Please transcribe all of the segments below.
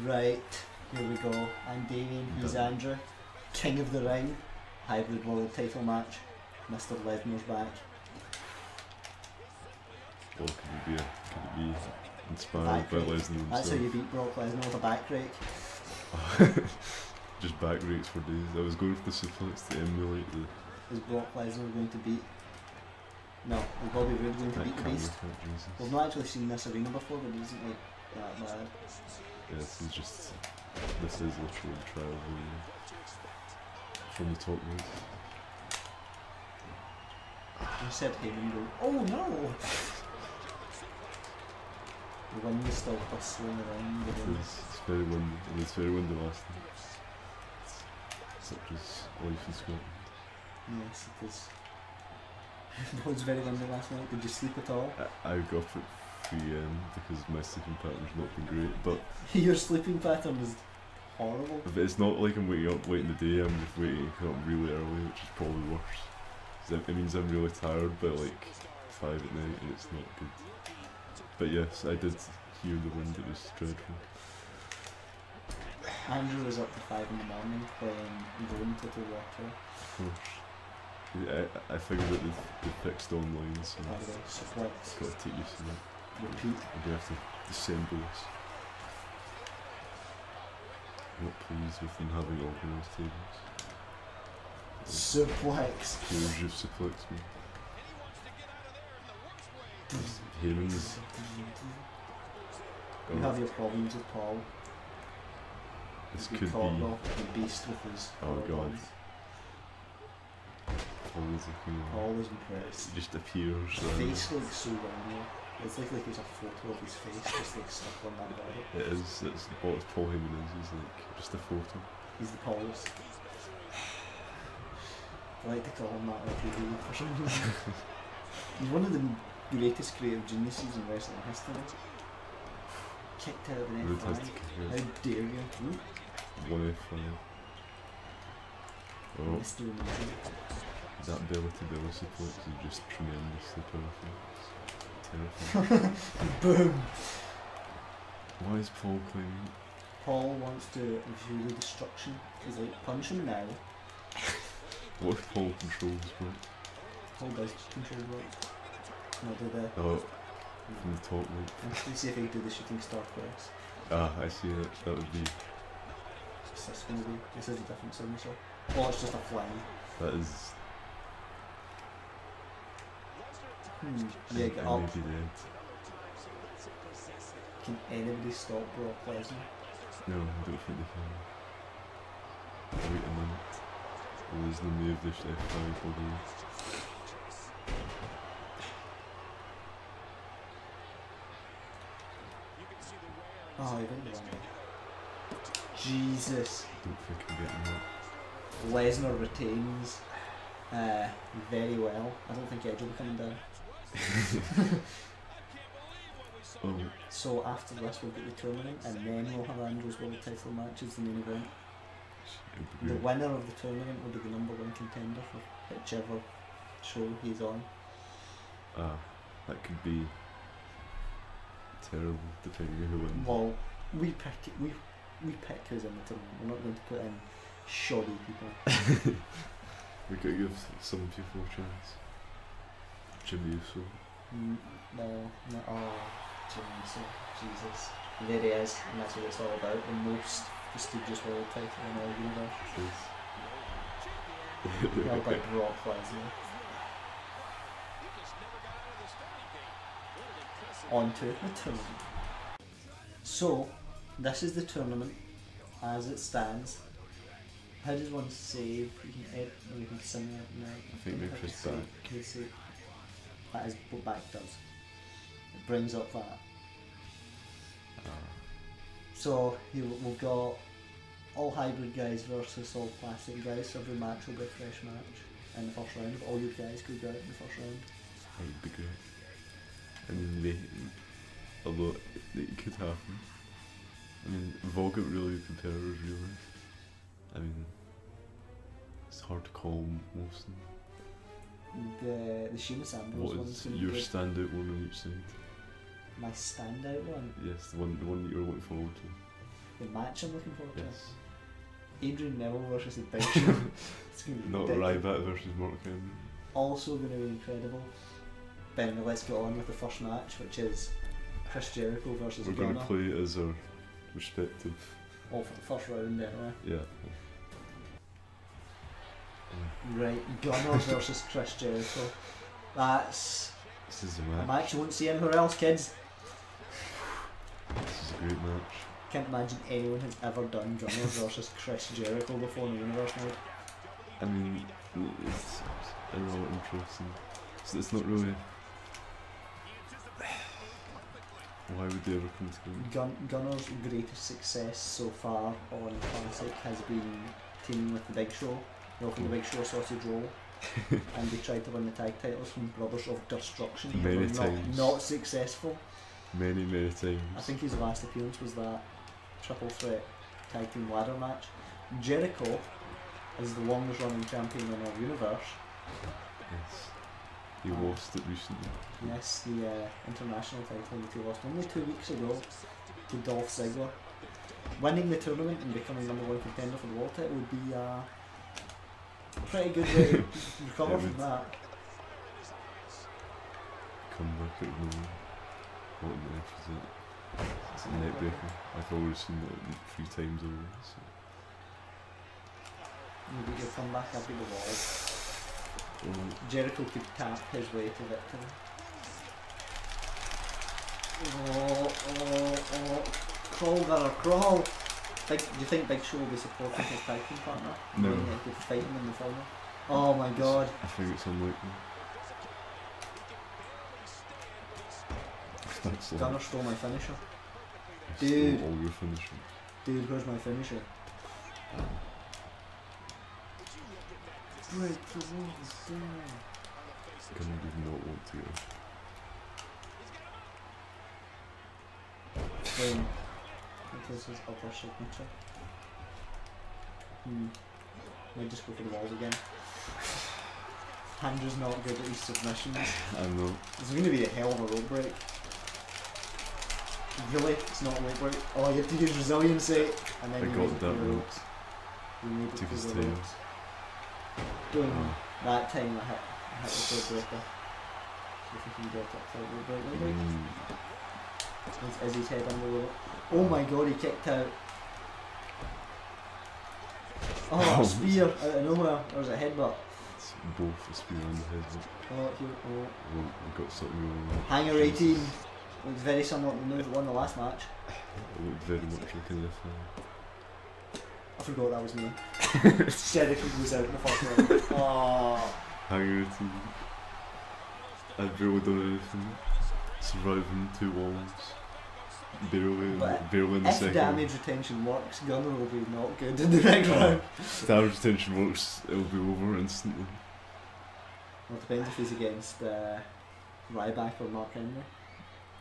Right, here we go. I'm Damien, he's Andrew. King of the Ring, hybrid world title match. Mr. Lesnar's back. Well, could it be inspired by Lesnar himself? That's how you beat Brock Lesnar with a back rake. Just back rakes for days. I was going for the suplex to emulate the... Is Brock Lesnar going to beat... No, is Bobby Roode going to beat the Beast? We've not actually seen this arena before, but it isn't like that bad. Yeah, this is literally the trial from the top rope. You said Heyman go, oh no! The wind is still bustling around. It's very windy, and it's very windy last night. Such as life in Scotland. Yes, it is. It was very windy last night. Did you sleep at all? I got up at 3 AM because my sleeping pattern's not been great, but... Your sleeping pattern is horrible. But it's not like I'm waking up late in the day, I'm just waking up really early, which is probably worse. It means I'm really tired by like 5 at night and it's not good. But yes, I did hear the wind, it was dreadful. Andrew was up to 5 in the morning playing Going to the Water. Of course. Yeah, I figured that they've fixed online, so suplex. Got to take use of that. Repeat. I do have to dissemble this. I'm not pleased with them having organised tables. Suplex. Here's your suplex me. Heyman's. You have your problems with Paul. This You could be. The Beast with his. Oh god. Paul is looking. Paul is impressed. It just appears. His face looks so wrong. It's like there's a photo of his face just like stuck on that body. It is. It's what Paul Heyman is. He's like just a photo. He's the Paulus. I like to call him that like he do for some reason. He's one of the greatest creative geniuses in wrestling history. Kicked out of an Roode has F5. to kick How out. dare you? One F5. Oh, Mr. Amazing. that belly to belly suplex is just tremendously powerful. Terrifying. Boom! Why is Paul claiming? Paul wants to view the destruction. He's like, punch him now. What if Paul controls Brock? Paul does control Brock. Not do the... Oh, from the top rope. Let's see if he can do the shooting star press. Ah, I see it. That would be. What's this going to be? This is a different signature. Oh, it's just a flying. That is. Yeah, get up. Maybe dead. Can anybody stop Brock Lesnar? No, I don't think they can. Wait a minute. Lesnar may have this F5 body. Oh, he didn't win. Jesus. I don't think I'm getting that. Lesnar retains very well. I don't think Edge will be coming down. Oh, So after this we'll get the tournament and then we'll have Andrew's world title match as the main event. The winner of the tournament will be the #1 contender for whichever show he's on. Ah, that could be terrible depending on who wins. Well, we pick who's in the tournament. We're not going to put in shoddy people. We could give some people a chance. Jimmy Uso. No, oh, James, Jesus. And there he is, and that's what it's all about. The most prestigious world title in all universe. Held by Brock Lesnar. On to the tournament. So, this is the tournament as it stands. How does one save? You can simulate now. I think they press back. Can you see? That is what back does. It brings up that. So we've got all hybrid guys versus all classic guys. So every match will be a fresh match in the first round. All your guys could go out in the first round. That would be great. I mean, although it could happen. I mean, we've all got really good competitors, really. I mean, it's hard to call most of them. The Sheamus Ambrose What one's is going to your be good. standout one on each side? My standout one? Yes, the one that you're looking forward to. The match I'm looking forward to. Yes. Adrian Neville versus the Big Show. It's going to be Not ridiculous. Ryback versus Mark Henry. Also going to be incredible. But anyway, let's get on with the first match, which is Chris Jericho versus We're Gunner. going to play it as our respective. All for the first round anyway. Yeah. Right, Gunner versus Chris Jericho. That's This is a a match. match you won't see anywhere else, kids. This is a great match. Can't imagine anyone has ever done Gunner versus Chris Jericho before in the universe now. I mean, it's a lot interesting. It's not really. Why would they ever come together? Gunner's greatest success so far on Classic has been teaming with the Big Show, from the Big Show sausage roll, and they tried to win the tag titles from Brothers of Destruction. But Many were times. not successful. Many times. I think his last appearance was that triple threat tag team ladder match. Jericho is the longest running champion in our universe. Yes. He lost it recently. Yes, the international title that he lost only 2 weeks ago to Dolph Ziggler. Winning the tournament and becoming #1 contender for the world title would be a pretty good way to recover from that. Come back at the what on earth is it? It's a neck breaker. I've already seen that 3 times already. So. Maybe he'll come back after the wall. Jericho could tap his way to victory. Oh, crawl Gunner, crawl! Do you think Big Show will be supporting his tag team partner? No. Maybe they could fight him in the final. Oh my god. I think it's unlikely. That's Gunner stole my finisher. I Dude. stole all your finishing. Dude, where's my finisher? Break the walls down. Gunner did not want to go. Wait, I think this is upper signature. Might just go for the walls again. Andrew's not good at these submissions. I know. It's going to be a hell of a rope break. Really? It's not a rope break. Oh, you have to use resiliency. And then I you got make it that through the rope. ropes. You made it Took his through the tail. ropes. Boom. That time I hit the rope breaker. See if we can get it for the rope break. Is his head under the rope? Oh my god, he kicked out. Oh, a spear out of nowhere. Or was it a headbutt? It's both a spear and a headbutt. Oh, here, oh. Well, we got something going on. Hanger 18. Looks very similar to the move that won the last match. It looked very much like an F. I forgot that was me. Jericho goes out in the first round. Oh. Hanger 18. I've barely done anything. Surviving 2 walls. Barely in the If second. damage retention works, Gunner will be not good in the next round. If damage retention works, it'll be over instantly. Well, it depends if he's against Ryback or Mark Henry.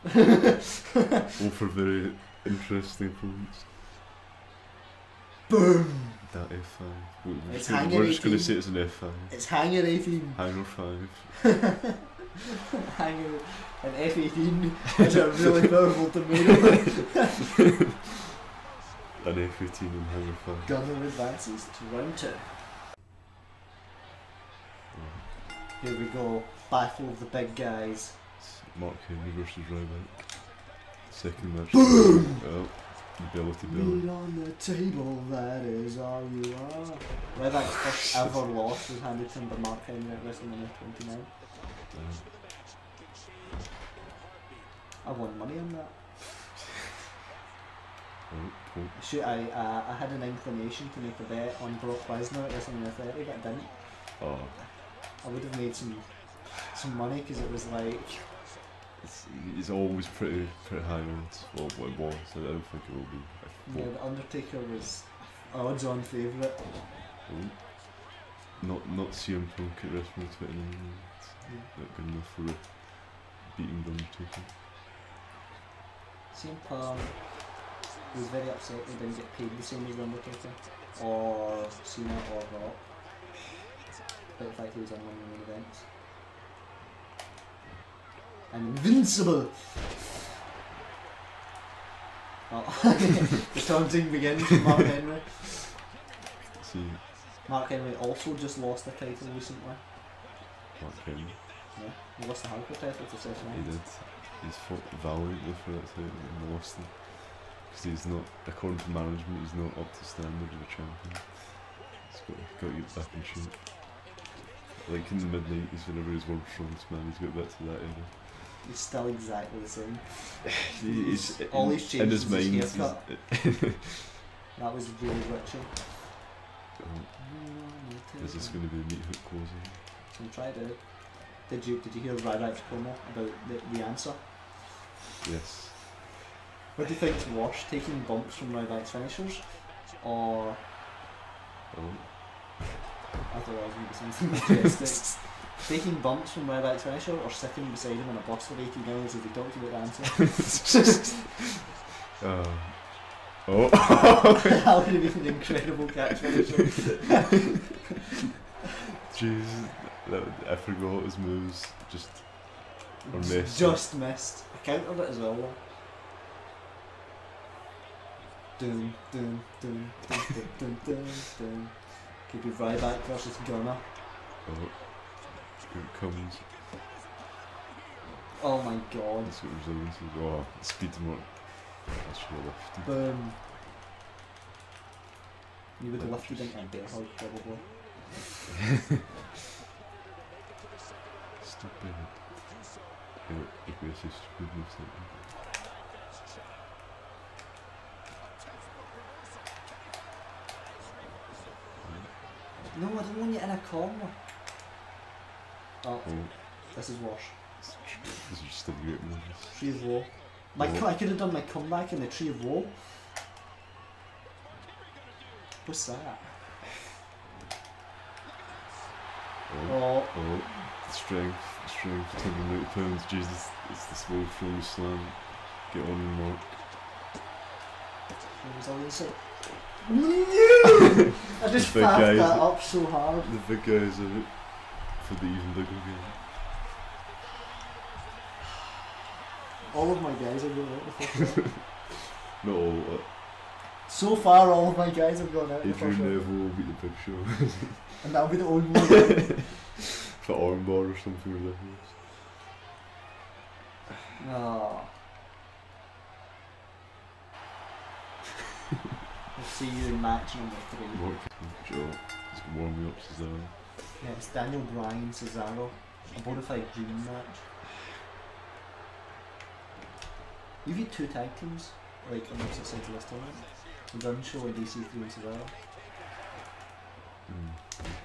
All for very interesting opponents. Boom! That F5. It's We're Hanger just going 18. to say it's an F5. It's Hanger 18. Hanger 5. Hanger an F18 is a really powerful tomato. An F18 and Hanger 5. Gunner advances to round 2. Here we go. Battle of the big guys. It's Mark Henry versus Ryback. Second match. Boom! Oh, belly to Meat belly. on the table, that is all you are. Ryback's first ever loss was handed to him by Mark Henry at WrestleMania 29. I won money on that. Shoot, I had an inclination to make a bet on Brock Lesnar at WrestleMania 30, but I didn't. Oh, I would have made some money because it was like. it's always pretty high odds. Well, what it was. I don't think it will be. Yeah, the Undertaker was odds-on favourite. Not C.U.N.T at WrestleMania 29. It's not good enough for beating the Undertaker. CM Punk was very upset he didn't get paid the same as the Undertaker, or Cena, or Rock. But the fact he was on one of the main events. And invincible! Oh. The taunting begins from Mark Henry. See, Mark Henry also just lost a title recently. Mark Henry. Yeah, he lost the hardcore title to Seth He Rollins. did. He's fought valiantly for that title and lost it. Because he's not, according to management, he's not up to standard of a champion. He's got to get back in shape. Like in the mid-90s, whenever he was world strongest man, he's got back to that era. He's still exactly the same. All he's changed in his mind. His haircut. That was really Richie. Is this going to be a meat hook closing? So try it. Did you hear Ryback's promo about the answer? Yes. What do you think's worse, taking bumps from Ryback's finishers, or I thought that was going to be something majestic. Taking bumps from Ryback's finisher, or sitting beside him in a bus for 18 hours as he talked about the answer? Oh. That would have been an incredible catch finisher. Jeez, I forgot his moves. Or missed. Just missed. I countered it as well though. Doom, doom, doom, doom, doom, doom, doom, doom. Could be Ryback versus Gunner. Oh, here it comes. Oh my god. That's what resilience is. Oh, speed to work. That's really lifted. Boom. You would have lifted into a bear hug probably. Stupid. Aggressive stupid moves like that. No, I don't want you in a corner. Oh, this is worse. This is just a great move. Tree of Woe. I could have done my comeback in the Tree of Woe. What's that? Oh. Strength, 280 pounds. Jesus, it's the small frame slam. Get on and mark. I just faffed that up so hard. The big guys are out for the even bigger game. All of my guys are going out the first round. Not all. So far, all of my guys have gone out the first Adrian round. Neville will beat the Big Show. And that'll be the only one. For armbar or something ridiculous. Oh. We'll see you in match number 3. Joe, he's going to warm me up, Cesaro. Yeah, it's Daniel Bryan, Cesaro. A bonafide dream match. You've had 2 tag teams, like on the opposite sides of this tournament. The Gun Show and DC3 and Cesaro. You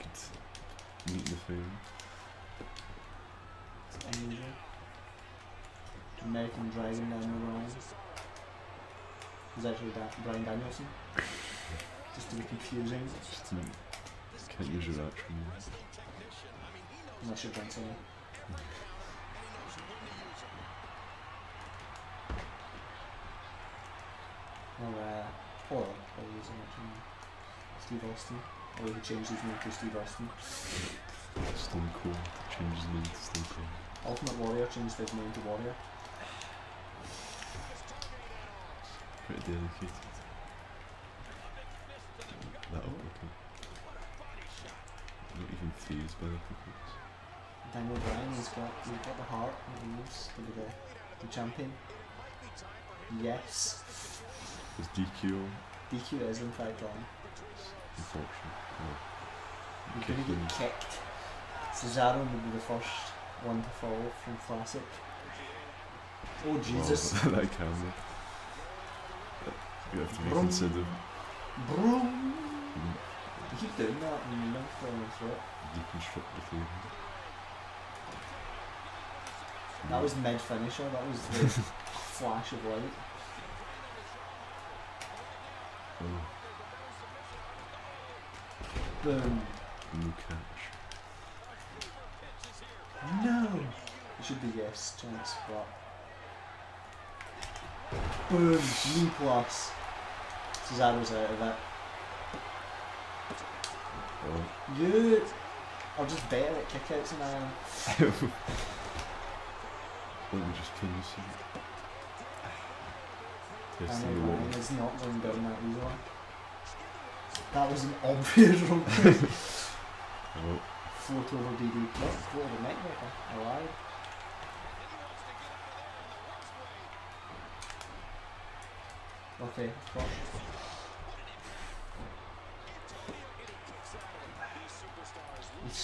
could meet in the film. It's unusual. American Dragon Daniel Bryan. He's actually Bryan Danielson. Just to be confusing. Can't use your actual name. Unless you're John Cena. Or Paul using Steve Austin. Or he could change his name to Steve Austin. Stone Cold changed his name to Stone Cold. Ultimate Warrior changed his name to Warrior. Pretty dedicated. That uppercut. Not even phased by uppercuts. Daniel Bryan, he's got the heart and he moves to be the champion. Yes. Is DQ on? DQ is in fact on. Unfortunate. He could get kicked. Cesaro would be the first one to fall from Classic. Oh Jesus. Wow, that camera. You have to be considered. Broom. You keep doing that and you're not going through it. Deconstruct the thing. That was mid finisher, that was the flash of light. Oh. Boom. No catch. No! It should be yes, chance, but... Boom! Knee plus. Cesaro's out of it. Oh. You are just better at kickouts than I am. Let me just pin this in. Yes, Daniel you Bryan will. is not going down that easily. That was an obvious rope kick. Oh, Float over DD. No, float over neckbreaker. I lied. Okay, of course.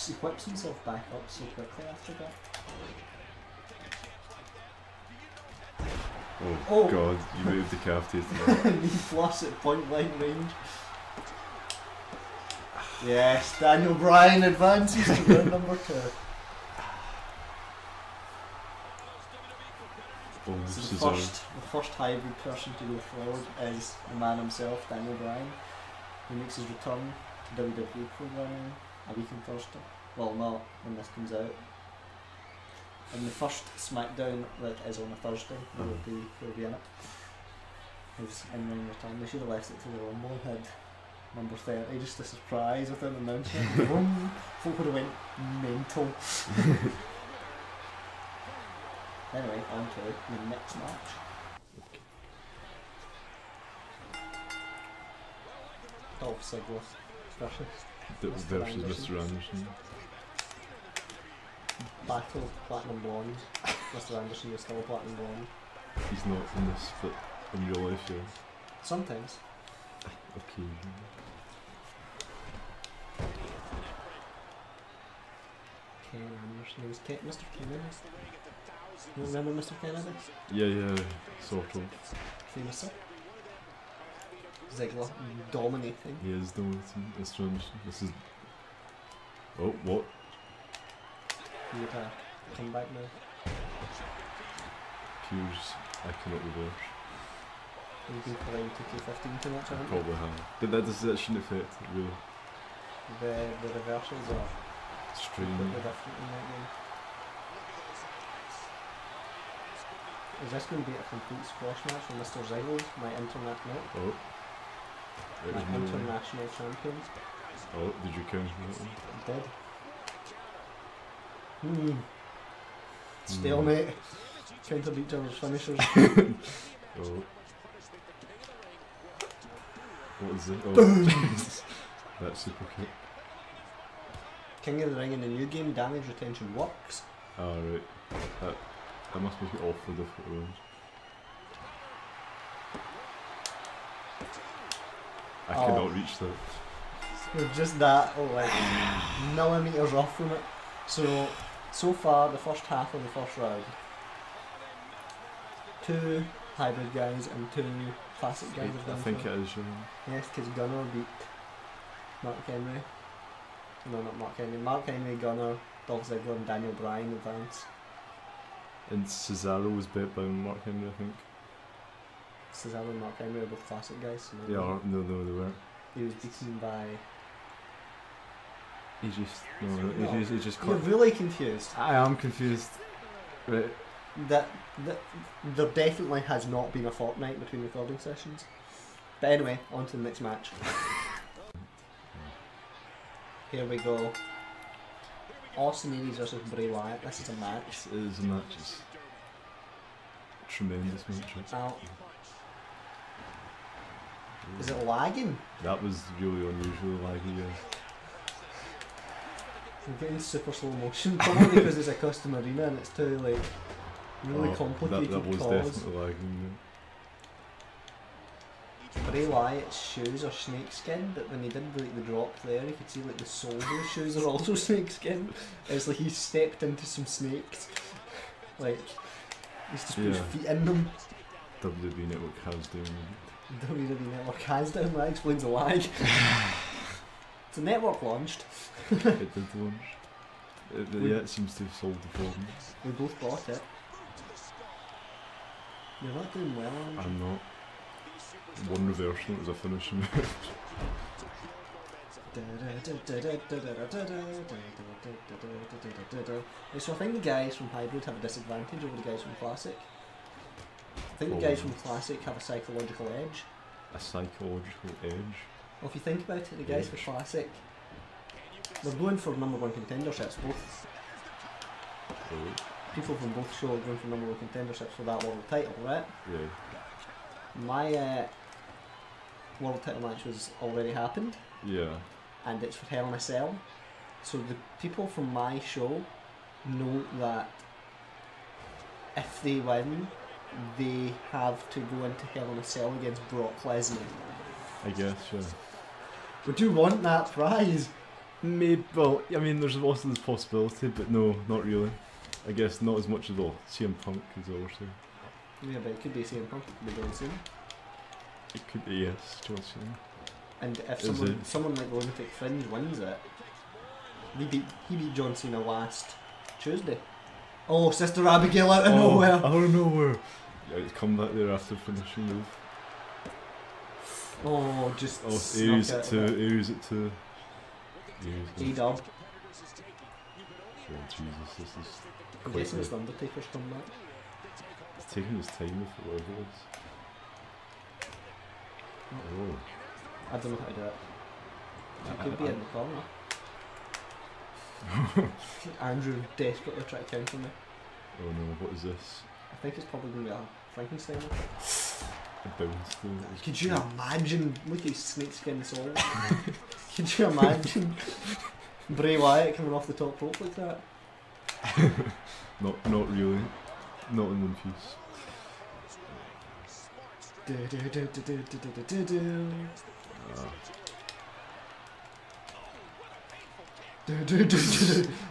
He whips himself back up so quickly after that. oh god, you moved decapitated. Knee flush at point blank range. Yes, Daniel Bryan advances to round number 2. Oh, So Cesaro. the first hybrid person to go forward is the man himself, Daniel Bryan, who makes his return to WWE programming a week on Thursday. Well, not when this comes out. And the first SmackDown that is on a Thursday, he'll be in it. His in-ring return. They should have left it to the Rumble and had number 30, just a surprise with an announcement. Vroom. Folk would have went mental. Anyway, on to the next match. Dolph Ziggler versus Versus Mr. Anderson. Battle Platinum Blonde. Mr. Anderson is still Platinum Blonde. He's not in this, but in real life, yeah. Sometimes. Occasionally. Ken Anderson. He was Mr. Kennedy. You remember Mr. Kennedy? Yeah, sort of. Famously. Ziggler dominating. He is dominating Mr. Anderson. This is... Oh, what? He would come back now. Piers, I cannot reverse. You've been playing 2K14 too much, haven't you? Probably have. But that shouldn't affect it, really. The reversals are Strange. completely different in that game. Is this going to be a complete squash match for Mr. Ziggler, my internet note? Oh. My international champion. Oh, did you count that one? I did. Stalemate. Countered each other's finishers. Oh. What is it? Oh. That super kick. King of the Ring in the new game, damage retention works. Ah, right. That must make it awfully difficult to lose. I cannot reach that. We're just that, like, millimetres off from it. So far, the first half of the first round, 2 hybrid guys and 2 classic guys have I gone think through. it is, yeah. Yes, because Gunner beat Mark Henry. No, not Mark Henry. Mark Henry, Gunner, Dolph Ziggler and Daniel Bryan advance. And Cesaro was bet by Mark Henry, I think. Cesaro and Mark Henry are both classic guys. So Yeah, no, they weren't. he was beaten by... He just You're really confused. I am confused. Right. That there definitely has not been a fortnight between recording sessions. But anyway, on to the next match. Here we go. Austin Aries versus Bray Wyatt. This is a match. It is a match. It's a tremendous match. Now, is it lagging? That was really unusually laggy, yeah. We're getting super slow motion, probably because it's a custom arena and it's too like really complicated. That was cause. definitely lagging. Bray Wyatt's shoes are snakeskin, but when he did like the drop there, you could see like the soles of his shoes are also snakeskin. It's like he stepped into some snakes. Like he's just put his feet in them. WWE Network has doing WWE Network has done. That explains the lag. The network launched. it did launch. Yeah, it seems to have solved the problem. We both bought it. You're not doing well, aren't you? I'm not. One reversal was a finishing move. So I think the guys from Hybrid have a disadvantage over the guys from Classic. I think the guys from Classic have a psychological edge. A psychological edge? Well, if you think about it, the guys for Classic, they're going for #1 contenderships, both. Oh. People from both shows are going for #1 contenderships for that world title, right? Yeah. My world title match has already happened, Yeah. and it's for Hell in a Cell. So the people from my show know that if they win, they have to go into Hell in a Cell against Brock Lesnar. I guess, yeah. Would you want that prize? Maybe, well, I mean, there's also this possibility, but no, not really. I guess not as much as all CM Punk is also. Yeah, but it could be CM Punk, it could be John Cena. It could be, yes, John Cena. And if Is someone like the Olympic Fringe wins it, he beat John Cena last Tuesday. Oh, Sister Abigail out of nowhere! Out of nowhere! Yeah, it's come back there after finishing move. Oh, just Aries at 2, Aries at 2. A-Dub. Oh Jesus, this is I'm quite guessing it's the Undertaker's comeback. It's taking his time with whatever it is. Oh. I don't know how to do it. It could be in the corner. Andrew desperately trying to counter me. Oh no, what is this? I think it's probably going to be a Frankenstein. A bounce though. Could you imagine? Look at his snakeskin soul. Could you imagine Bray Wyatt coming off the top rope like that? Not really. Not in one piece.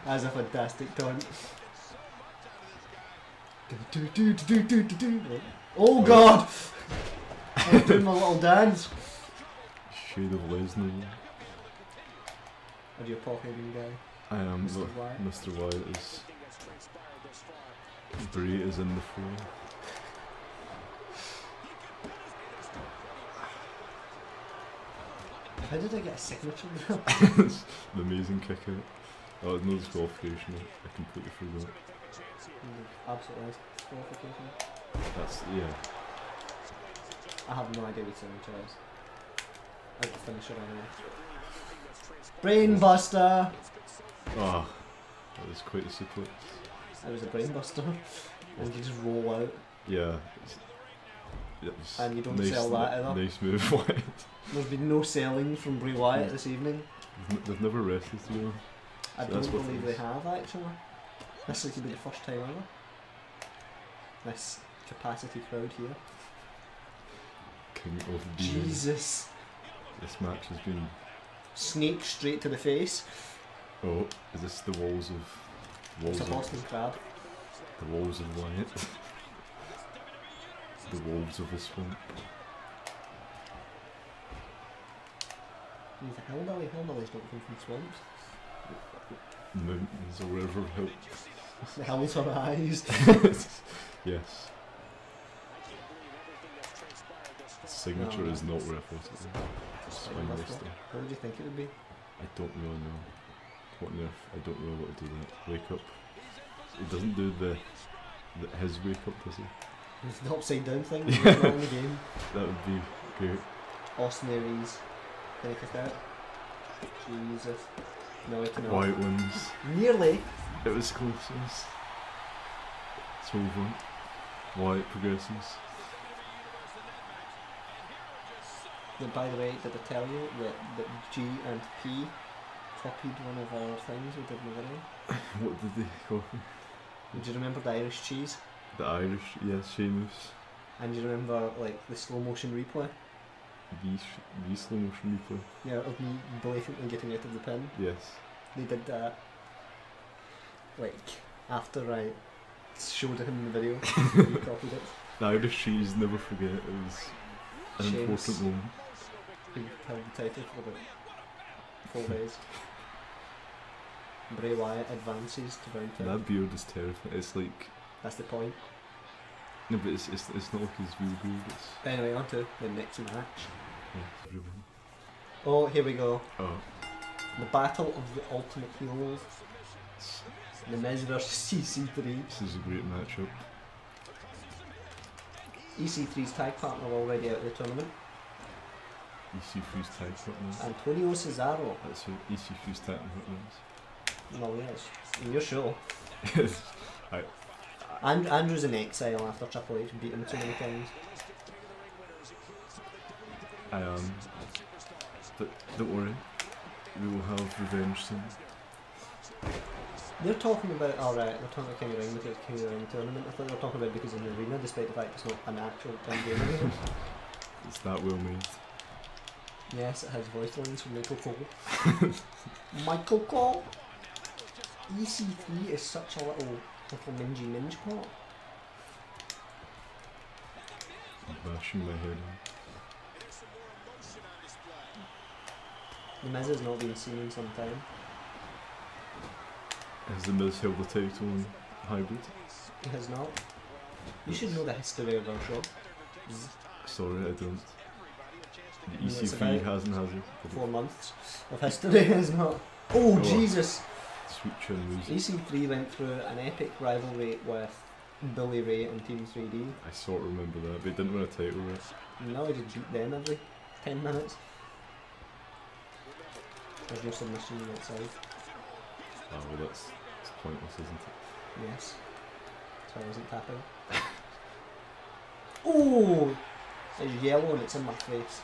That's a fantastic taunt. Oh god! I was doing my little dance. Shade of Lesnar. Are you a Paul Heyman guy? I am, Mr. but Wyatt? Mr. Wyatt is. Bray is in the fray. How did I get a signature now? The amazing kick out. Oh, no disqualification. I completely forgot. Absolutely disqualification. That's, yeah. I have no idea what signature is. I can finish it anyway. Brainbuster! Ah, that was quite a suplex. It was a brainbuster. And you just roll out. Yeah. And you don't nice, sell that either. Nice move, Wyatt. There's been no selling from Bray Wyatt this evening. They've never wrestled together. I So that's don't what believe it they is. have actually. This could be the first time ever. This capacity crowd here. King of the Jesus! This match has been. Snake straight to the face. Oh, is this the walls of. It's a Boston crab. The walls of Wyatt. The wolves of the swamp. He's a hillbilly. Hillbillies don't come from swamps. Mountains or wherever help. The hills are eyes. Yes. Signature No. is not where I thought it was. Spinebuster. What would you think it would be? I don't really know. What on earth? I don't really want to do that. Wake up. He doesn't do his wake up, does he? It's the upside down thing. It's not in the game. That would be great. Austin Aries. Can I kick out? Jesus. No, I cannot. Wyatt wins. Nearly. It was close. Yes. It's over. Wyatt progresses. But by the way, did I tell you that G and P copied one of our things we did in the video? What did they copy? Do you remember the Irish cheese? The Irish, yes, Sheamus. And do you remember like the slow motion replay? The slow motion replay. Yeah, of me blatantly getting out of the pin. Yes. They did that like after I showed him in the video. He copied it. The Irish cheese, never forget, it was an Sheamus. important moment. He held the title for about 4 days. Bray Wyatt advances to round 2. That beard is terrifying. It's like. That's the point. No, but it's not like his real beard. It's. Anyway, on to the next match. Yeah, everyone. Oh, here we go. Oh. The battle of the ultimate heroes. The Miz vs EC3. This is a great matchup. EC3's tag partner already out of the tournament. EC3's tag partner. Antonio Cesaro. That's who EC3's tag partner Well, yes. In your show. is. Andrew's in exile after Triple H beat him too many times. I am. But don't worry, we will have revenge soon. They're talking about, alright, they're talking about King of the Ring because it's King of the Ring tournament. I thought they were talking about it because in the arena, despite the fact it's not an actual in-game. It's that well made. Yes, it has voice lines from Michael Cole. Michael Cole! EC3 is such a little minge pot. I'm bashing my head in. The Miz has not been seen in some time. Has the Miz held the title in hybrid? He has not. You should know the history of our show. Sorry, I don't. The No, it's EC3 about hasn't, has it? 4 months of history is not. Oh, Jesus! Sweet chin music. EC3 went through an epic rivalry with Billy Ray and Team 3D. I sort of remember that, but he didn't win a title, right? No, he just beat them every 10 minutes. There's no submission on that side. Ah, well, that's pointless, isn't it? Yes. So I wasn't tapping. Oh! It's yellow and it's in my face.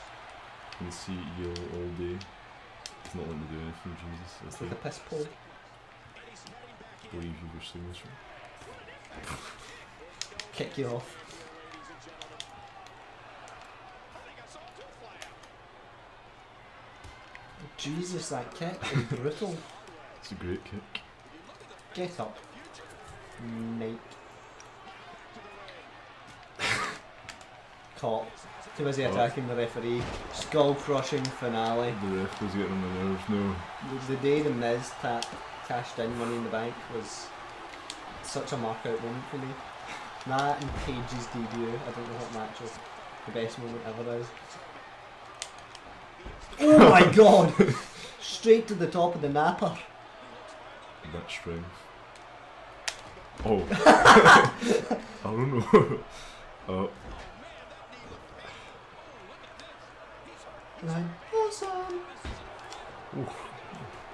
I can see yellow all day. It's not letting me do anything, Jesus. It's like a piss pole. Believe you your signature. Kick you off. Jesus, that kick is brutal. It's a great kick. Get up, mate. Caught. Too busy attacking the referee. Skull crushing finale. The ref was getting on my nerves, no. The day the Miz cashed in Money in the Bank was such a markout moment for me. That and Paige's debut, I don't know what match was the best moment ever is. Oh my god! Straight to the top of the napper. That strength. Oh. I don't know. Oh. I'm awesome! Oof.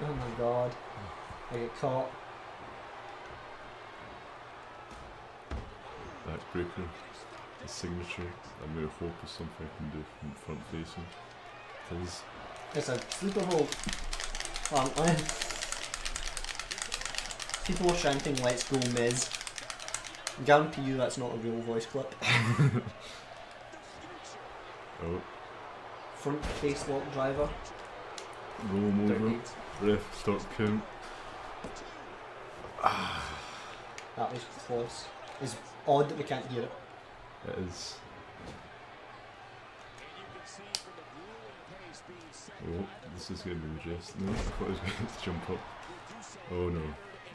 Oh my god. I get caught. Backbreaker. The signature. I'm going to hope is something I can do from front facing. It is. It's a sleeper hold. Apparently. People are chanting "Let's go Miz." I guarantee you that's not a real voice clip. Oh. Front face lock driver. Roll him over. Dirty. Ref, start count. That was close. It's odd that we can't hear it. It is. Oh, this is going to be majestic. No, I thought it was going to jump up. Oh no,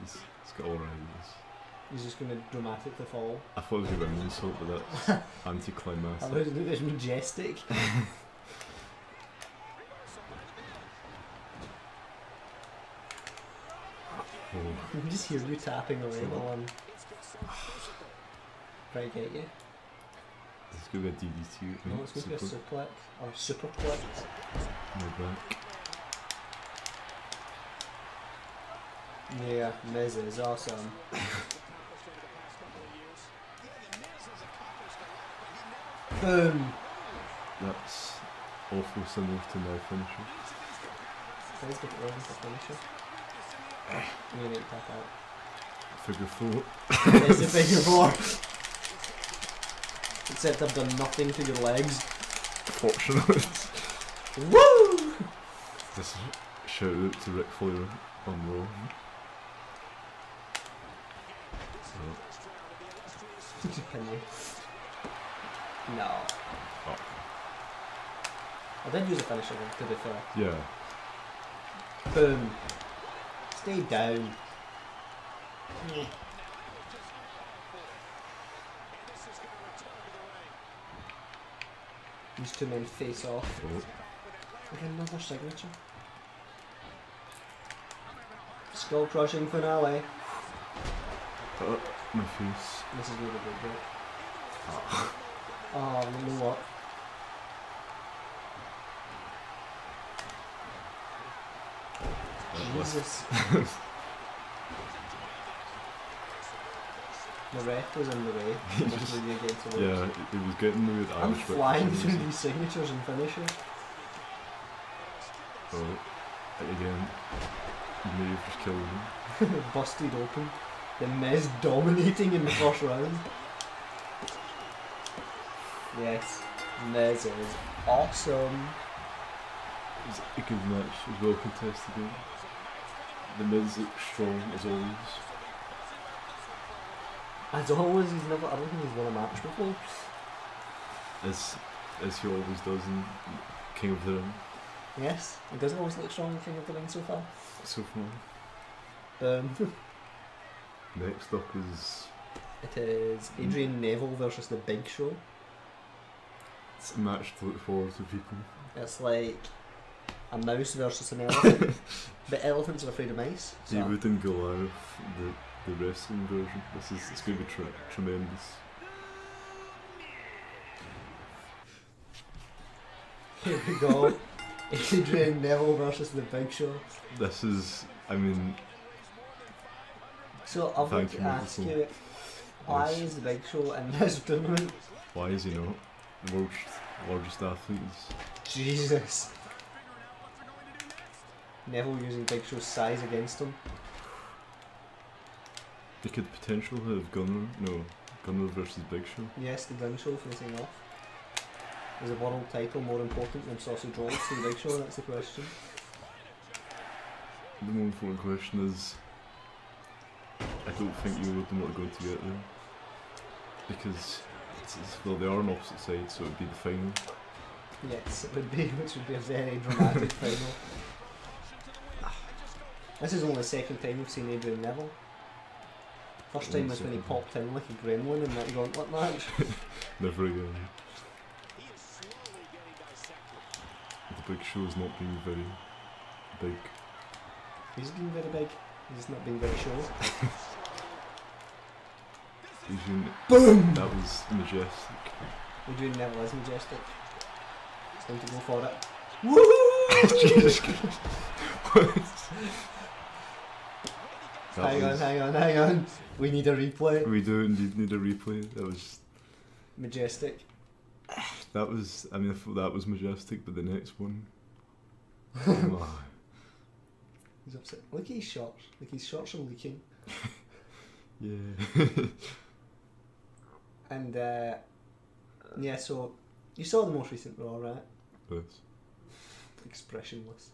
it's got all around this. He's just going to dramatically fall. I thought it was going to be an insult, but that's anticlimactic. That was majestic. Oh. You can just hear you tapping away while I'm trying to get you. It's going to be a DDT. No, it's going to be a suplex. Or superplex. My back. Yeah, Miz is awesome. Boom! That's awful similar to my finisher. Let's get it over for finisher. You need to tap out. Figure 4. It's a figure 4. Except I've done nothing to your legs. Fortunately. Woo! Just shout out to Ric Flair on Raw. Can you? No. Oh. I did use a finisher though, to be fair. Yeah. Boom. Stay down. These two men face off. Oh. Again, another signature. Skull crushing finale. Oh, my face. This is really good, bit. Oh, you know what? Jesus. The ref was in the way. Yeah, he was getting the weird I'm Irish flying through these signatures and finishes. Oh, again, Maeve just killed him. Busted open. The Miz dominating in the first round. Yes, Miz is awesome. It was a good match, it was well contested game. The Miz looks strong as always. As always, I don't think he's won a match before. As he always does in King of the Ring. Yes, he doesn't always look strong in King of the Ring so far. So far. Next up is... It is Adrian Neville versus The Big Show. It's a match to look forward to, people. It's like a mouse versus an elephant, but elephants are afraid of mice. So. David and Goliath, the wrestling version. It's going to be tremendous. Here we go. Adrian Neville versus The Big Show. This is, I mean... So I've got to ask you, why is The Big Show in this tournament? Why is he not? The world's largest athletes. Jesus. Neville using Big Show's size against him. They could potentially have Gunner versus Big Show. Yes, the Gun Show facing off. Is a world title more important than sausage rolls to The Big Show? That's the question. The more important question is, I don't think either of them are going to get there. Because, well, they are on opposite sides, so it would be the final. Yes, it would be, which would be a very dramatic final. This is only the second time we've seen Adrian Neville. First time was when he popped in like a gremlin in that gauntlet match. Never again. The Big Show has not been very big. He's been very big, he's not been very show. Boom! That was majestic. Adrian Neville is majestic. It's time to go for it. Woohoo! Jesus Christ. Hang on. We need a replay. We do indeed need a replay. That was... Majestic. That was... I mean, I thought that was majestic, but the next one... Oh. He's upset. Look at his shorts. Like his shorts are leaking. Yeah. And, yeah, so... You saw the most recent Raw, right? Yes. Expressionless.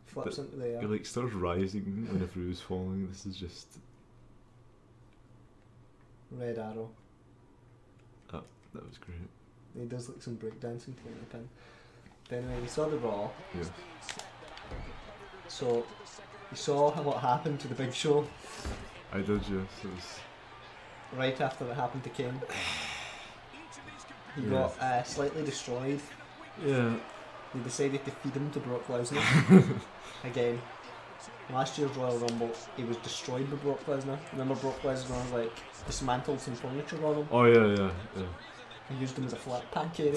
Flips into the air. It like starts rising whenever he was falling. This is just... Red arrow. Oh, that was great. He does like some breakdancing to get the pin. But anyway, we saw the Raw. Yeah. So, you saw what happened to The Big Show. I did, yes. It was... Right after it happened to Kane. He got slightly destroyed. Yeah. They decided to feed him to Brock Lesnar. Again. Last year's Royal Rumble, he was destroyed by Brock Lesnar. Remember Brock Lesnar like dismantled some furniture on him? Oh yeah. He used him as a flat pack area.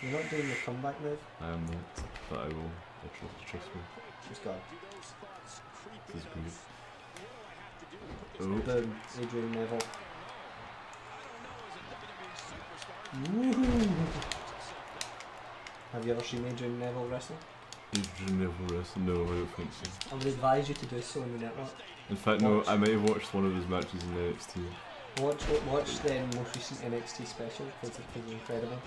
You're not doing your comeback move? I am not, but I will. Trust me. He's gone. This is great. Oh. Boom, Adrian Neville. Woohoo! Have you ever seen Adrian Neville wrestle? Adrian Neville wrestle? No, I don't think so. I would advise you to do so on the network. In fact, no, I might have watched one of his matches in NXT. Watch the most recent NXT special because it's incredible.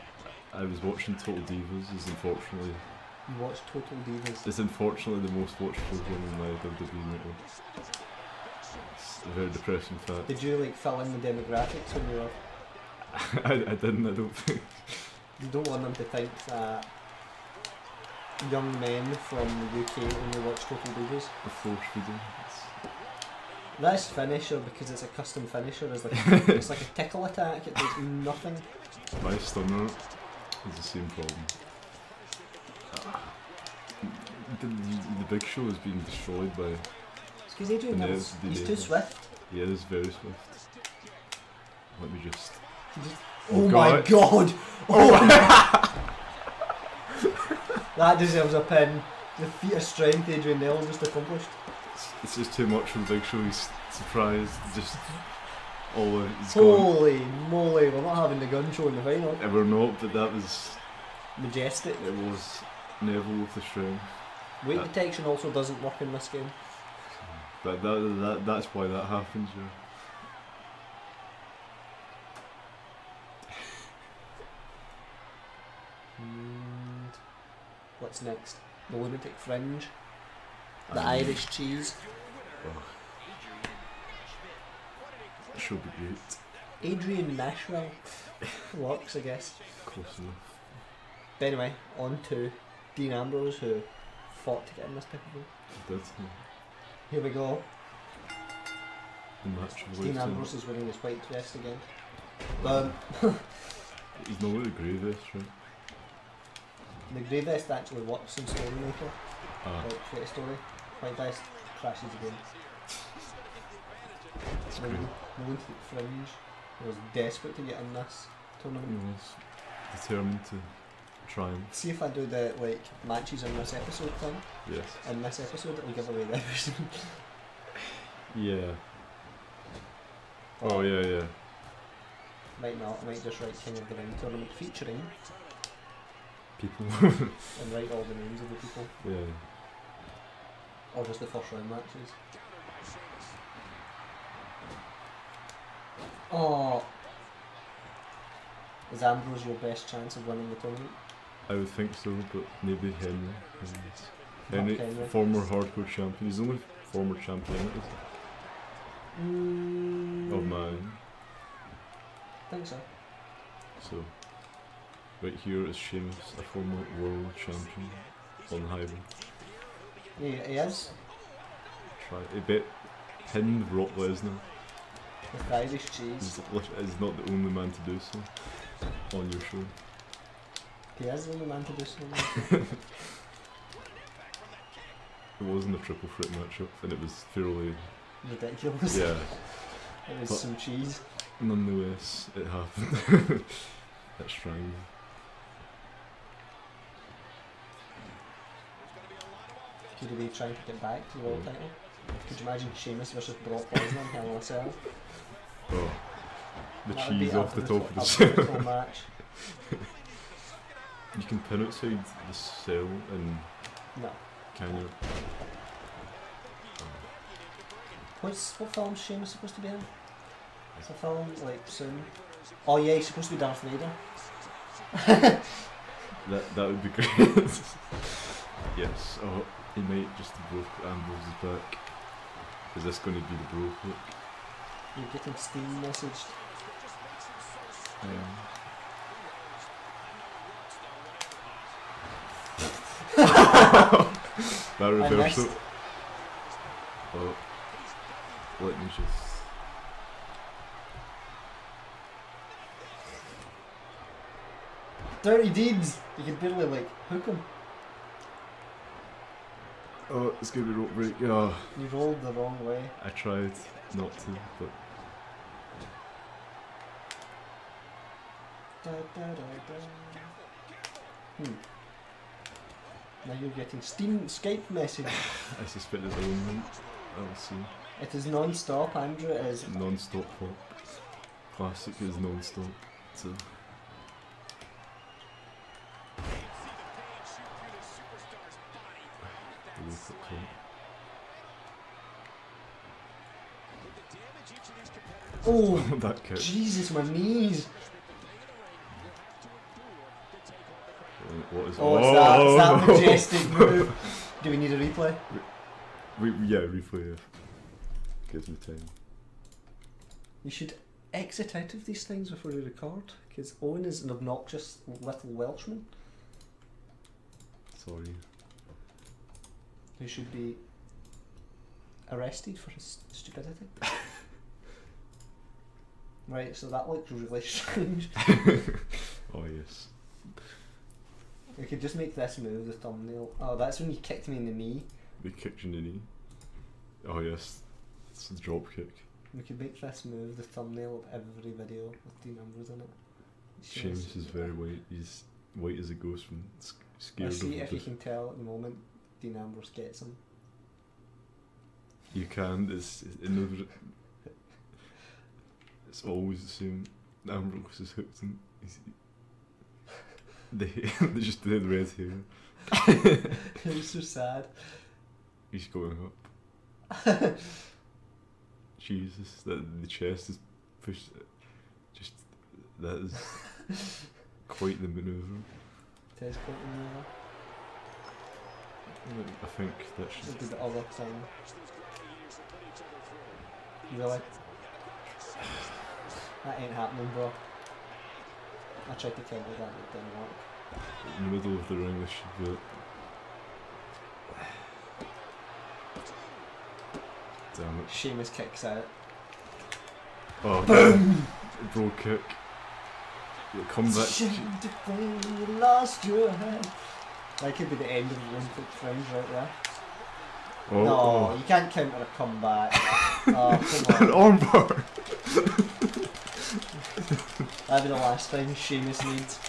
I was watching Total Divas. Is unfortunately. You watched Total Divas. It's unfortunately the most watched program in my WWE network. It's a very depressing fact. Did you like fill in the demographics when you were? I didn't. I don't think. You don't want them to think that young men from the UK only watch Total Divas. Of course we do. This finisher, because it's a custom finisher, is like it's like a tickle attack. It does nothing. My stunner is the same problem. The Big Show is being destroyed by. Because Adrian he's too swift. He is very swift. Let me just. Oh my god! Oh my. That deserves a pin. The feat of strength Adrian Neville just accomplished. It's just too much for the Big Show. He's surprised. Just all he's Holy moly, we're not having the gun show in the final. We're not, but that was majestic. It was Neville with the strength. Weight detection also doesn't work in this game. But that's why that happens, yeah. And what's next? The Lunatic Fringe. The Irish cheese. Oh. That should be great. Adrian Nashville. Works, I guess. Close enough. But anyway, on to Dean Ambrose, who fought to get in this pay-per-view. He did. Here we go. The match of Dean Ambrose is winning his white vest again. He's not with the grey vest, right? The grey vest actually works in Storymaker. Like, create a story. White vest crashes again. It's great. Lunatic Fringe was desperate to get in this tournament. He was determined to try and... See if I do the like matches in this episode thing. Yes. In this episode it'll give away the episode. Yeah. Oh yeah. Might not, I might just write King of the Ring tournament featuring people. and write all the names of the people. Yeah. Or just the first round matches. Oh, is Ambrose your best chance of winning the tournament? I would think so, but maybe Henry. Henry. Former hardcore champion. He's the only former champion, isn't he? Of mine. I think so. So, right here is Sheamus, a former world champion on the highway. Yeah, he is. He bet pinned Brock Lesnar. With Irish cheese. He's not the only man to do so on your show. He is the only man to do so. It wasn't a triple threat matchup, and it was fairly ridiculous. Yeah. It was some cheese. Nonetheless, it happened. That's strange. Could he be trying to get back to the world title? Could you imagine Sheamus versus Brock Lesnar in Hell in a Cell? Oh, the That would cheese be off the top of the a cell. brutal match. You can pin outside the cell and No. can you? What film is Sheamus supposed to be in? It's a film like soon. Oh yeah, he's supposed to be Darth Vader. That would be great. Yes. Oh, he might just have broke Ambrose's back. Is this going to be the bro hook? You're getting Steam messaged. That reversal. Oh, let me just. Dirty deeds! You can barely like hook him. Oh, it's gonna be rope break. Oh, You rolled the wrong way. I tried not to, but Da, da, da, da. Now you're getting Steam Skype message. I suspect it's a woman. I'll see. It is non-stop, Andrew. It is Non-stop pop. Classic is non-stop. So. oh that kick. Jesus, my knees. What is Oh, it's that majestic move. Do we need a replay? Yeah, replay it. Gives me time. You should exit out of these things before you record, because Owen is an obnoxious little Welshman Sorry. who should be arrested for his stupidity. Right, so that looks really strange. Oh yes. We could just make this move the thumbnail. Oh, that's when you kicked me in the knee. We kicked you in the knee. Oh yes. It's a drop kick. We could make this move the thumbnail of every video with Dean Ambrose in it. Sheamus is very white. He's white as a ghost from scared Let's see of if you can tell at the moment. Dean Ambrose gets him. You can. It's always the same. Ambrose has hooked him. They just did red hair. It's so sad. He's going up. Jesus, the chest is pushed. Just that is quite the manoeuvre. It is quite the manoeuvre. I think that should. We'll do the other thing. Really? That ain't happening, bro. I tried to counter that, but it didn't work. In the middle of the ring, this should be it. Damn it. Sheamus kicks out. Oh, boom! Bro kick. Come back. You lost your head. That could be the end of the Olympic Friends right there. Oh, no, oh. You can't counter a comeback. Oh, come An on. armbar! That'd be the last thing Sheamus needs.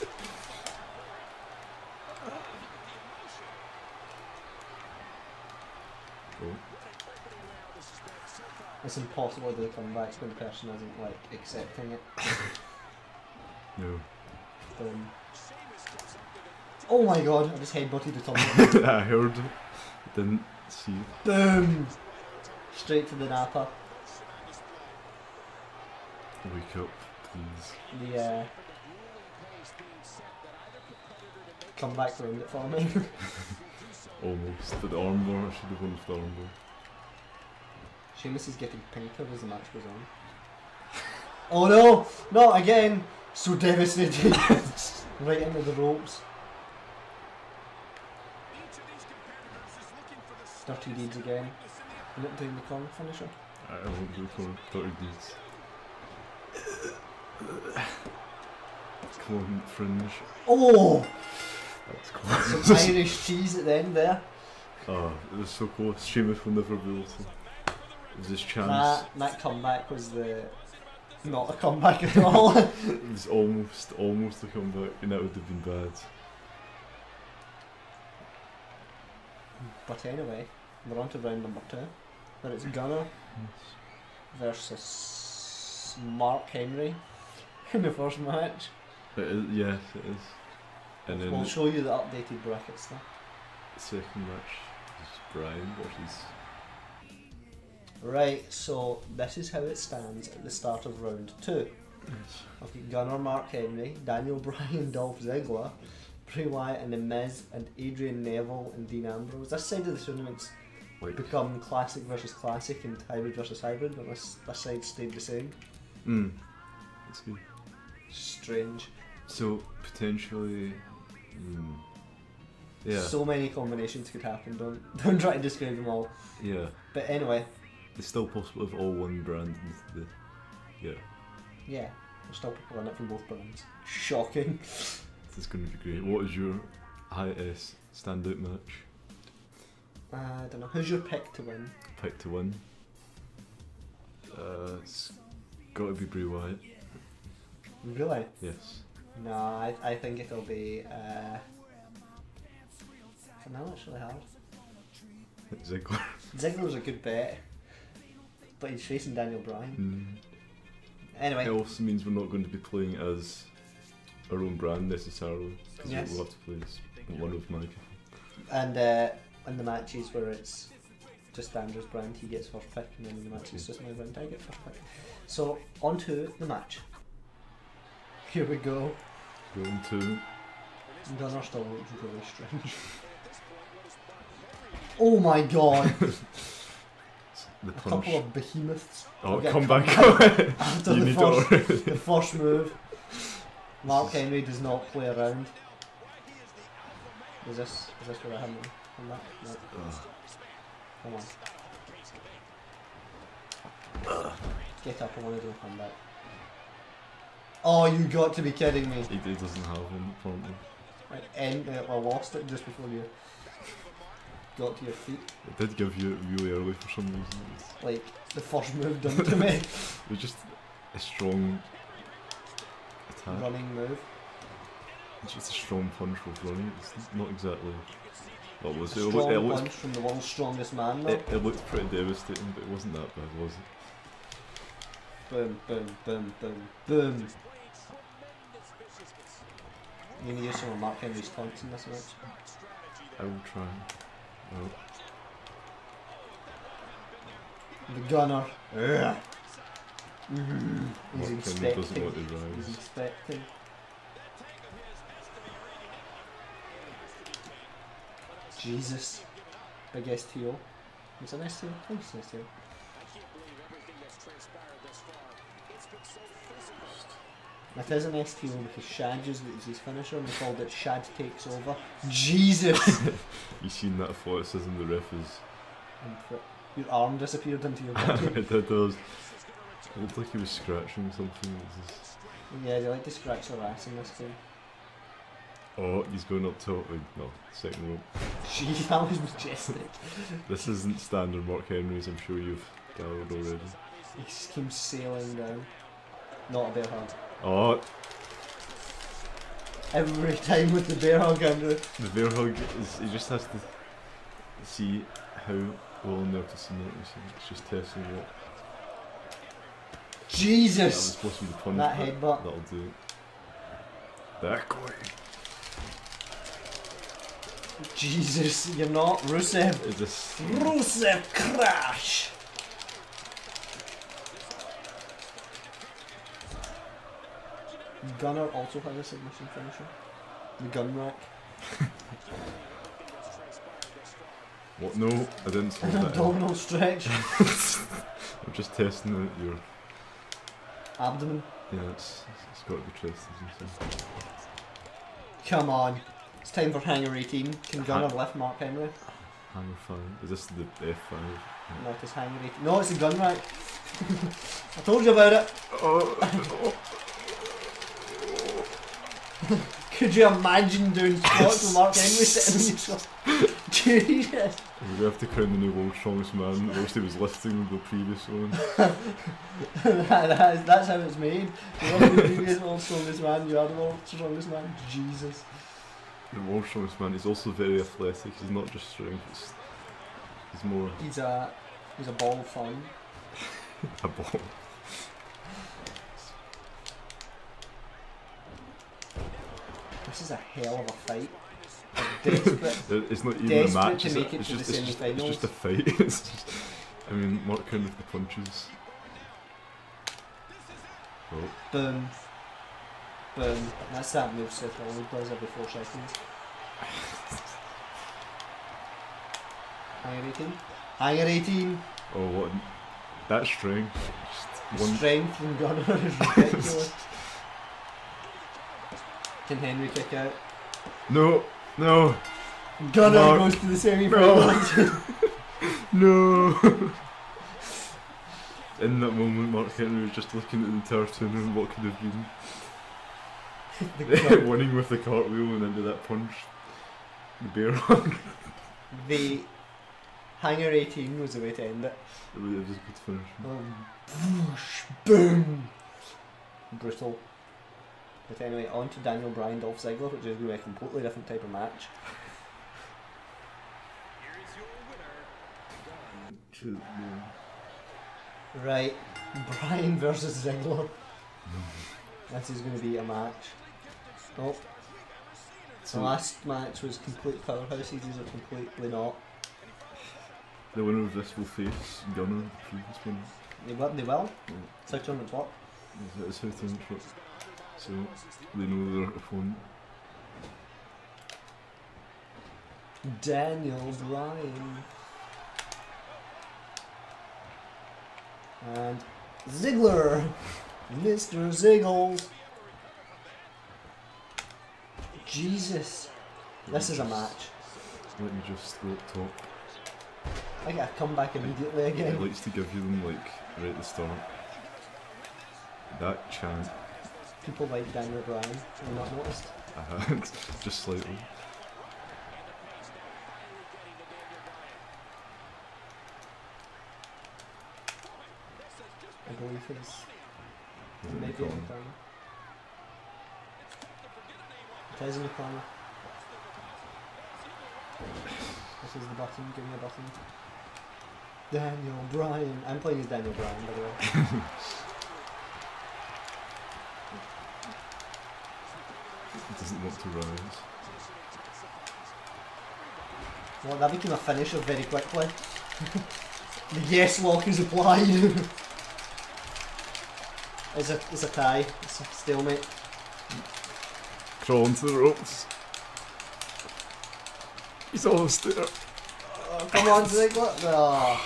Oh. It's impossible to do a comeback when the person isn't like accepting it. No. Oh my god, I just headbutted the top. I heard it. Didn't see it. Boom! Straight to the Napa. Wake up, please. The comeback ruined it for me. Almost, but the armbar, I should have won with the armbar. Sheamus is getting pinker as the match goes on. Oh no! Not again! So devastated. Right into the ropes. Dirty deeds again. You're not doing the corner finisher? I won't do it for dirty deeds. Come on, fringe. Oh! That's close. Some Irish cheese at the end there. Oh, it was so close. Sheamus will never be able to. It was his chance. That comeback was not a comeback at all. It was almost a comeback, and that would have been bad. But anyway, we're on to round number 2, where it's Gunner versus Mark Henry in the first match. Yes, it is. And then We'll show you the updated brackets there. the second match is Bryan versus. Right, so this is how it stands at the start of round 2. I've got Gunner, Mark Henry, Daniel Bryan, Dolph Ziggler, Bray Wyatt and The Miz, and Adrian, Neville and Dean Ambrose. This side of the tournament's become classic versus classic and hybrid versus hybrid, but this side stayed the same. That's good. Strange. So, potentially. Yeah. So many combinations could happen, don't try to describe them all. Yeah. But anyway. It's still possible if all one brand is yeah. Yeah, there's still people in it from both brands. Shocking. This is going to be great. What is your highest standout match? I don't know. Who's your pick to win? Pick to win? It's got to be Bray Wyatt. Really? Yes. No, I think it'll be. No, it's really hard. Ziggler. Ziggler's a good bet, but he's facing Daniel Bryan. Anyway. It also means we're not going to be playing as our own brand necessarily, because Yes. we'll have to play as one of my. And in the matches where it's just Andrew's brand, he gets first pick, and then in the matches it's just my brand, I get first pick. So, on to the match. Here we go. Going to. Gunner still looks really strange. Oh my god! The A punch. couple of behemoths. Oh, Get come a back. comeback after You the need first, to the first move. Mark Henry does not play around. Is this where I have him? Come back? No. Come on. Get up, I want to do a comeback. Oh, you got to be kidding me. He doesn't have one, apparently. Right, I lost it just before you got to your feet. It did give you it really early for some reason. Like, the first move done to me. It was just a strong attack. Running move. It's just a strong punch with running. It's not exactly What was it? Strong punch from the world's strongest man, though. It looked pretty devastating, but it wasn't that bad, was it? Boom, boom, boom, boom, boom. You need to use some of Mark Henry's taunts in this match. I will try. Oh. The gunner. He's Mark Henry doesn't want to rise. He's inspecting. Jesus. Big STO. It's an STO? I think it's an STO. It is an STO because Shad used it as his finisher and they called it Shad Takes Over. Jesus! You seen that athleticism the ref is... Your arm disappeared into your body. It did, it looked like he was scratching something. Yeah, they like to scratch their ass in this game. Oh, he's going up top. No, second rope. Jeez, that was majestic. This isn't standard Mark Henry's, I'm sure you've gathered already. He just came sailing down. Not a bear hug. Oh! Every time with the bear hug, Andrew. The bear hug is, he just has to see how well in there to see it. It's just testing it. Jesus! That was supposed to be the punch. That headbutt. That'll do it. Back way. Jesus, you're not Rusev. Is this Rusev crash! Gunner also has a submission finisher. The gun rack. What? No, I didn't swap An that. abdominal stretch. I'm just testing out your Abdomen. yeah. It's got to be tested. Come on. It's time for Hanger 18. Can Gunner lift Mark Henry? Hanger 5. Is this the F5? No, it's Hanger 18. No, it's a gun rack. I told you about it. Oh. Could you imagine doing squats with Mark Henry sitting on your shoulder? Jesus. We have to crown the new world's strongest man. Whilst he was lifting the previous one. That's how it's made. You're not the previous world's strongest man, you are the world's strongest man. Jesus. The world's strongest man. He's also very athletic. He's not just strength. He's more. He's a ball of fun. A ball. This is a hell of a fight. Desperate. It's not even a match. To make it it's to just, the semi-finals. it's just a fight. It's just, I mean, Mark Henry with the punches. Oh. Boom. Boom. That's that moveset that only does every 4 seconds. Hanger 18. Hanger 18. Oh, what? That strength. Just Strength from Gunner is ridiculous. Can Henry kick out? No, no, Gunner Mark. goes to the semi-finals. no. In that moment, Mark Henry was just looking at the entire tournament. What could have been? Winning with the cartwheel and into that punch. The bear hug. The Hanger 18 was the way to end it. It was a good finish. Whoosh, boom. Brutal. But anyway, on to Daniel Bryan, Dolph Ziggler, which is going to be a completely different type of match. Right, Bryan versus Ziggler. This is going to be a match. Oh. The last match was complete powerhouses, these are completely not. The winner of this will face Gunner, the previous one. They will? Yeah. It's how tournaments work. It's how tournaments work. So they know their opponent. Daniel Bryan. And Ziggler. Mr. Ziggles. Jesus. This is a match. Let me just go up top. I gotta come back immediately again. It likes to give you them like right at the start. That chant. People like Daniel Bryan, have you not noticed? Just slightly. I believe he's maybe in the corner. It is in the corner. presses the button. Give me a button. Daniel Bryan. I'm playing as Daniel Bryan, by the way. He doesn't want to rise. Well, that became a finisher very quickly. The yes lock is applied. It's a tie. It's a stalemate. Crawl into the ropes. He's almost there. Oh, come on, Ziggler. Oh,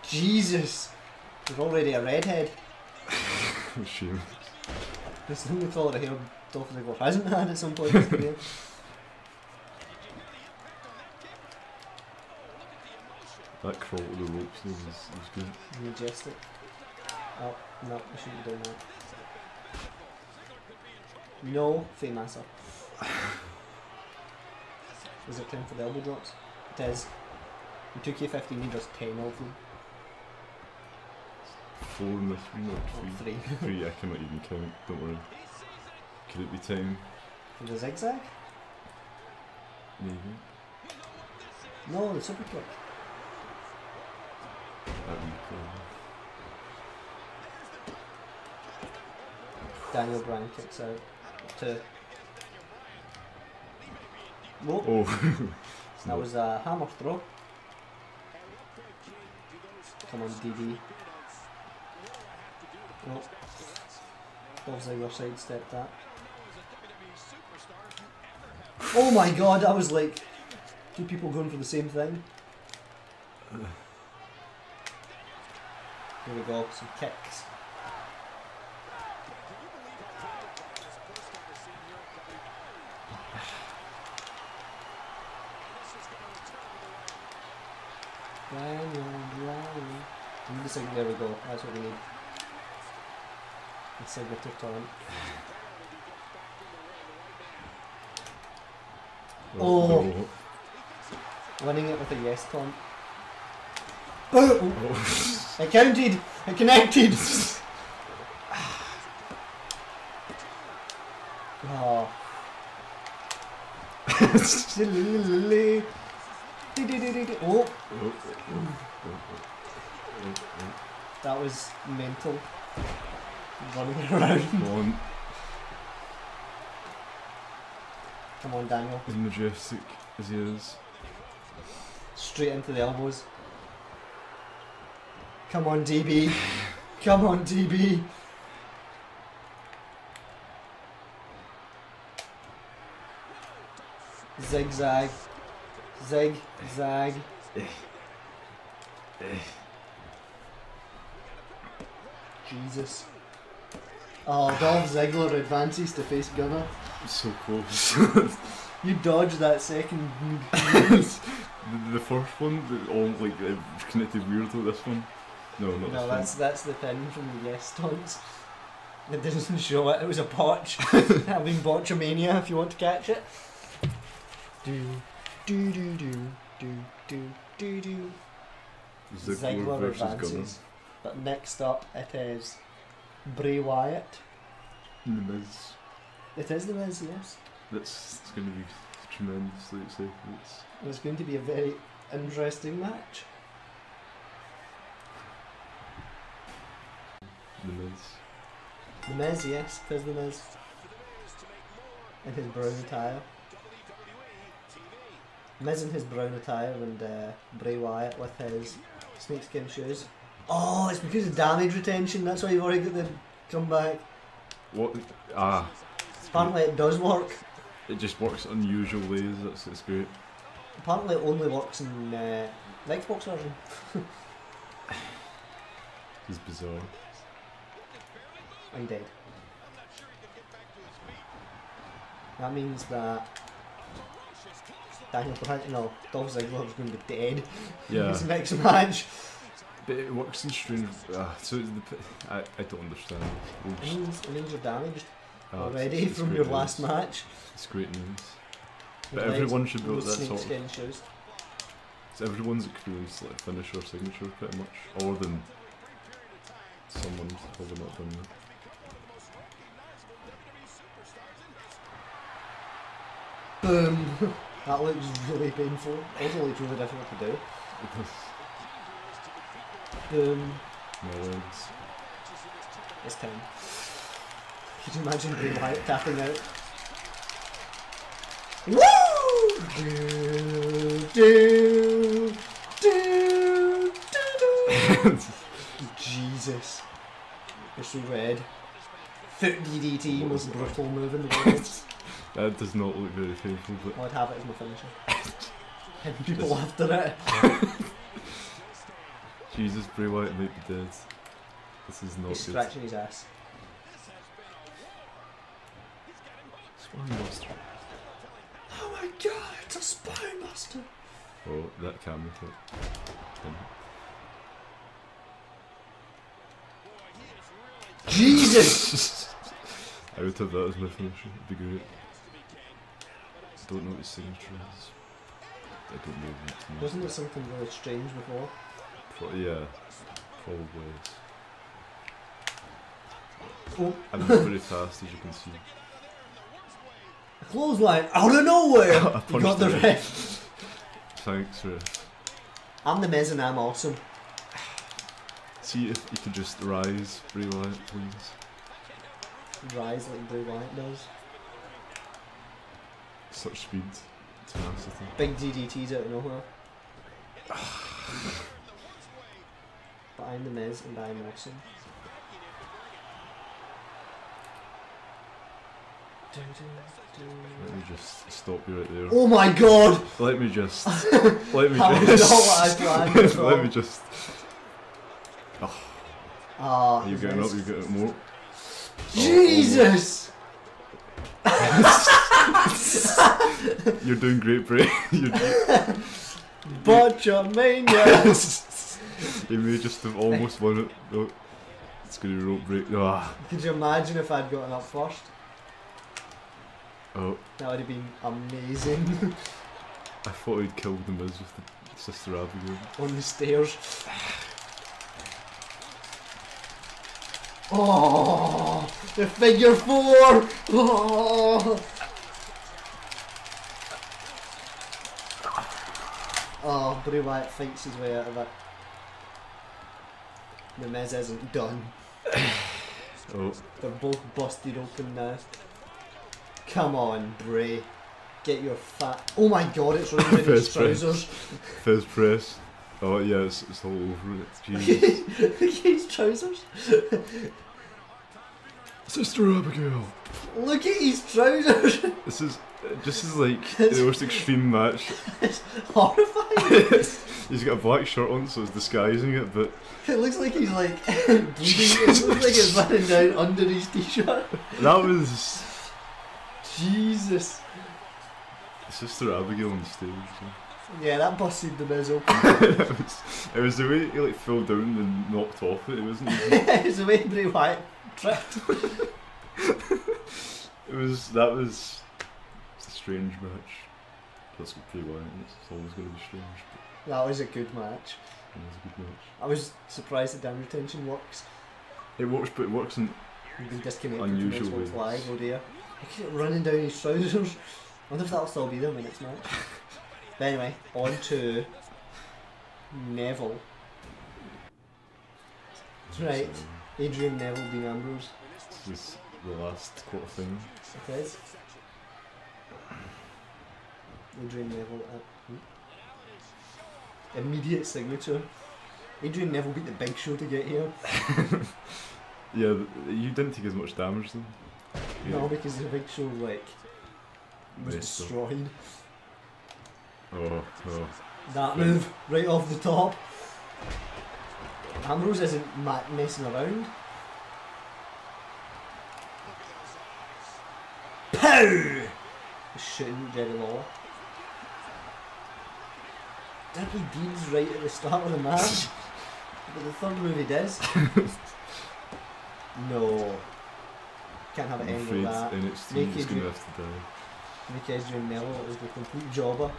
Jesus. You're already a redhead. Shame. There's the only colour of hair Dolph Ziggler hasn't had at some point in his career. That crawl to the ropes was good. Majestic. Oh, no, I shouldn't be doing that. No, Faymaster. Is it time for the elbow drops? It is. In 2K15 there's 10 of them. 4 in this one or 3? 3. 3, I cannot even count, don't worry. Could it be time? For the zigzag? Maybe. No, the super kick. That would be cool. Daniel Bryan kicks out to... Whoa. Oh. That was a hammer throw. Come on, DD. Oh. Dolph Ziggler sidestepped that. Oh my god, that was like 2 people going for the same thing. Here we go, some kicks. We need the signal, there we go, that's what we need. The signature taunt. Oh! Winning it with a yes taunt. Boom! Oh. It counted! It connected! Oh. Oh! That was mental. Running around. Come on. Come on, Daniel. As majestic as he is. Straight into the elbows. Come on, DB. Come on, DB. Zigzag. Zigzag. Jesus. Oh, Dolph Ziggler advances to face Gunner. So close. You dodged that second. the first one, all like connected weird with this one. No, not No, this that's the pin from the yes taunts. It doesn't show it. It was a botch. That'll be botchamania if you want to catch it. Do do do do do do do do. Ziggler versus Gunner. advances. But next up it is Bray Wyatt. The Miz. It is the Miz, yes. It's going to be tremendously exciting. It's going to be a very interesting match. The Miz. The Miz, yes, it is the Miz. In his brown attire. Miz in his brown attire and Bray Wyatt with his snakeskin shoes. Oh, it's because of damage retention, that's why you've already got the comeback. What? Ah. Apparently it does work. It just works unusual ways, it's great. Apparently it only works in the Xbox version. It's bizarre. I'm dead. That means that Daniel Bryan, no, Dolph Ziggler is going to be dead in Yeah. his next match. But it works in strange. So I don't understand. It means you're damaged Oh, already it's from great your news. last match. It's great news. With But everyone should build with that sort of. snakeskin shoes. So everyone's experienced like finisher or signature pretty much, other than someone's probably not done that. Boom! That looks really painful. Also looks really difficult to do. Boom. My legs. It's time. Could you imagine Bray Wyatt tapping out? Woo! Jesus. You're so red. Foot DDT, most brutal move in the world. That does not look very painful, but... I'd have it as my finisher. Hitting people after it. Jesus, Bray Wyatt might be dead. This is not He's good. scratching his ass. Spinebuster. Oh my god, it's a Spinebuster! Oh, that camera clip. Jesus! I would have that as my finisher, it'd be great. Don't know what his signature is. I don't know what. Wasn't it something really strange before? Yeah, probably. Oh. I'm not very fast, as you can see. A clothesline out of nowhere! You got the ref. Thanks, ref. I'm the Miz and I'm awesome. See if you could just rise, Bray Wyatt, please. Rise like Bray Wyatt does. Such speed, tenacity. Big DDTs out of nowhere. But I'm the Miz and I'm awesome. Let me just stop you right there. Oh my god! Let me just. Let me That just. was not what I planned at all. Let me just. Oh, Ah, are you getting up? You getting more? Jesus! You're doing great, Bray. You're doing... Botchamania! You may just have almost won it. Oh, it's going to rope break. Oh. Could you imagine if I'd gotten up first? Oh. That would have been amazing. I thought he'd killed the Miz with the Sister Abigail. On the stairs. Oh, the figure four! Oh, oh, Bray Wyatt fights his way out of it. The Miz isn't done. Oh. They're both busted open now. Come on, Bray. Get your fat... Oh my god, it's running in his trousers. Fizz press. Oh yeah, it's all over it. Jesus. Look at his trousers. Sister Abigail. Look at his trousers. This is like the most extreme match. It's horrifying. He's got a black shirt on, so it's disguising it, but It looks like he's like bleeding. It looks like it's running down under his t-shirt. that was Jesus. Sister Abigail on stage. Yeah, that busted the Miz open. it was the way he like fell down and knocked off it. It wasn't even... It's the way Bray Wyatt tripped. That was it's a strange match. That's what Bray Wyatt is. It's always going to be strange. But That was a good match. it was a good match. I was surprised that damage retention works. It works, but it works in You've been disconnected unusual from ways. Xbox Live, oh dear. Look at it running down his trousers. I wonder if that'll still be there when it's match. But anyway, on to Neville. Right, Adrian, Neville, Dean Ambrose. This is the last quarter thing. It is. Adrian Neville at immediate signature. Adrian Neville beat the Big Show to get here. Yeah, you didn't take as much damage though. No, because the Big Show like was Messed up. destroyed. Oh. That move right off the top. Ambrose isn't messing around. Pow! Shooting Jerry Lawler. Dirty Dean's right at the start of the match. But the third move he does. No. Can't have it I'm end afraid like that. NXT Make is going to Adrian, have to die. make Adrian Neville is the complete jobber.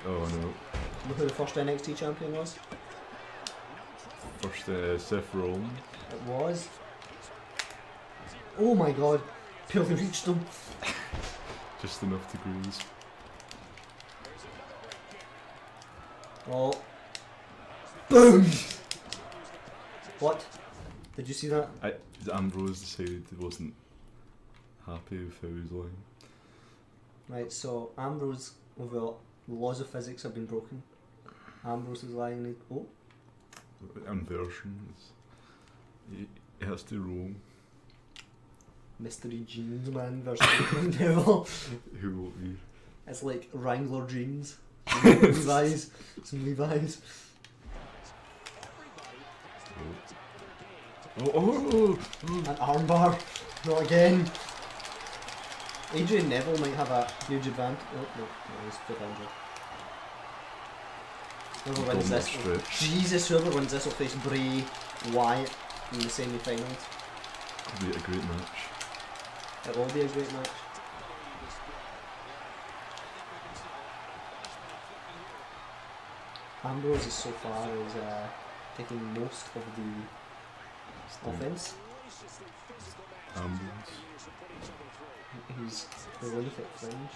Oh no. Look who the first NXT champion was. First Seth Rollins. It was. Oh my god. Barely reached him. Just enough to graze. Oh. Boom! What? Did you see that? Ambrose decided he wasn't happy with how he was looking. Right, so Ambrose, well, the laws of physics have been broken. Ambrose is lying in oh. Inversion. He has to roll. Mystery jeans man versus Neville. Who will be? It's like Wrangler jeans. Levi's. Some Levi's. Oh. An armbar. Not again. Adrian Neville might have a huge advantage. Oh, no, he's too injured. Whoever wins this, Jesus, whoever wins this will face Bray, Wyatt in the semi-finals. It'll be a great match. It will be a great match. Ambrose is so far is taking most of the offense. Ambrose. He's the Olympic fringe.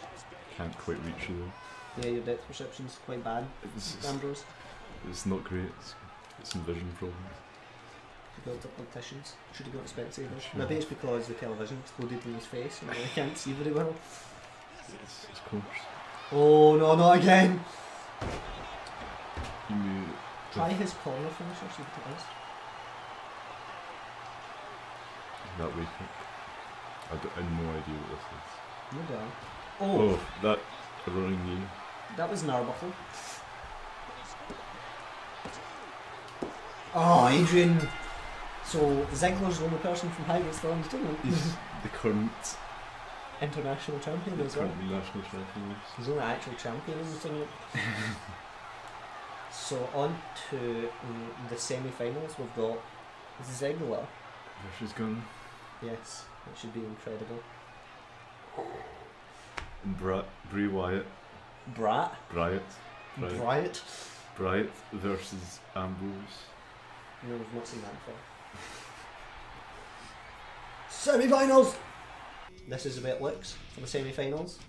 Can't quite reach you though. Yeah, your depth perception's quite bad, Ambrose. It's not great. It's some vision problems. He built up opticians. Should have got spectators. Maybe it's because the television exploded in his face and he can't see very well. It's close. Oh no, not again! Try his corner finisher, see what it is. That way kick. I have no idea what this is. No doubt. Oh, that running knee. That was an Arbuckle. Oh, Adrian. So Ziggler's the only person from Highgate still in the tournament. He's the current international champion as well. Current national champion. He's the only actual champion in the tournament. So on to the semi-finals. We've got Ziggler versus Gunn. Yes, that should be incredible. Bray Wyatt. Bryant versus Ambrose. No, we've not seen that before. Semi-finals! This is about licks for the semi-finals.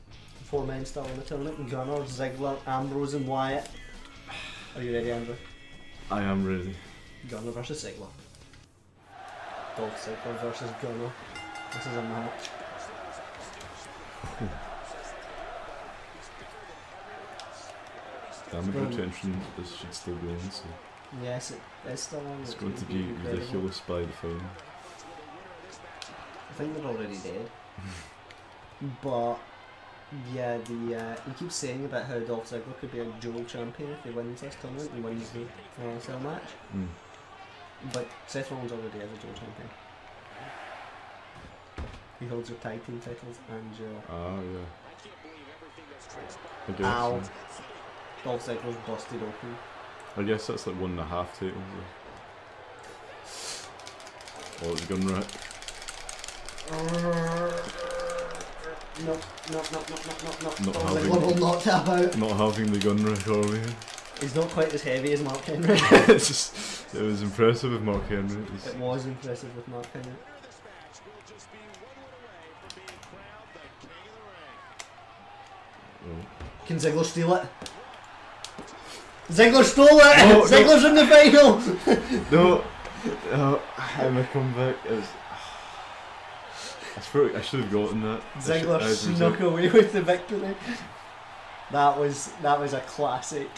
4 men still in the tournament. Gunner, Ziggler, Ambrose and Wyatt. Are you ready, Andrew? I am ready. Gunner versus Ziggler. Dolph Ziggler versus Gunner. This is a match. Damage retention, this should still be on, so... Yes, it is still on. It's going to be ridiculous by the final. I think they're already dead. But, yeah, he keeps saying about how Dolph Ziggler could be a dual champion if he wins this tournament and wins the cell match. But Seth Rollins already is a dual champion. He holds your tag team titles and your... Ah, yeah. I guess. Ow. Dolph Ziggler's busted open. I guess that's like 1.5 titles. Oh, it's a gun rack. No. Ziggler will not tap out. Not having the gun rack, are we? He's not quite as heavy as Mark Henry. It's just, it was impressive with Mark Henry. It was impressive with Mark Henry. Oh. Can Ziggler steal it? Ziggler stole it! No, Ziggler's in the final! No! I'm a comeback. It was... I should have gotten that. Ziggler snuck away with the victory. That was a classic.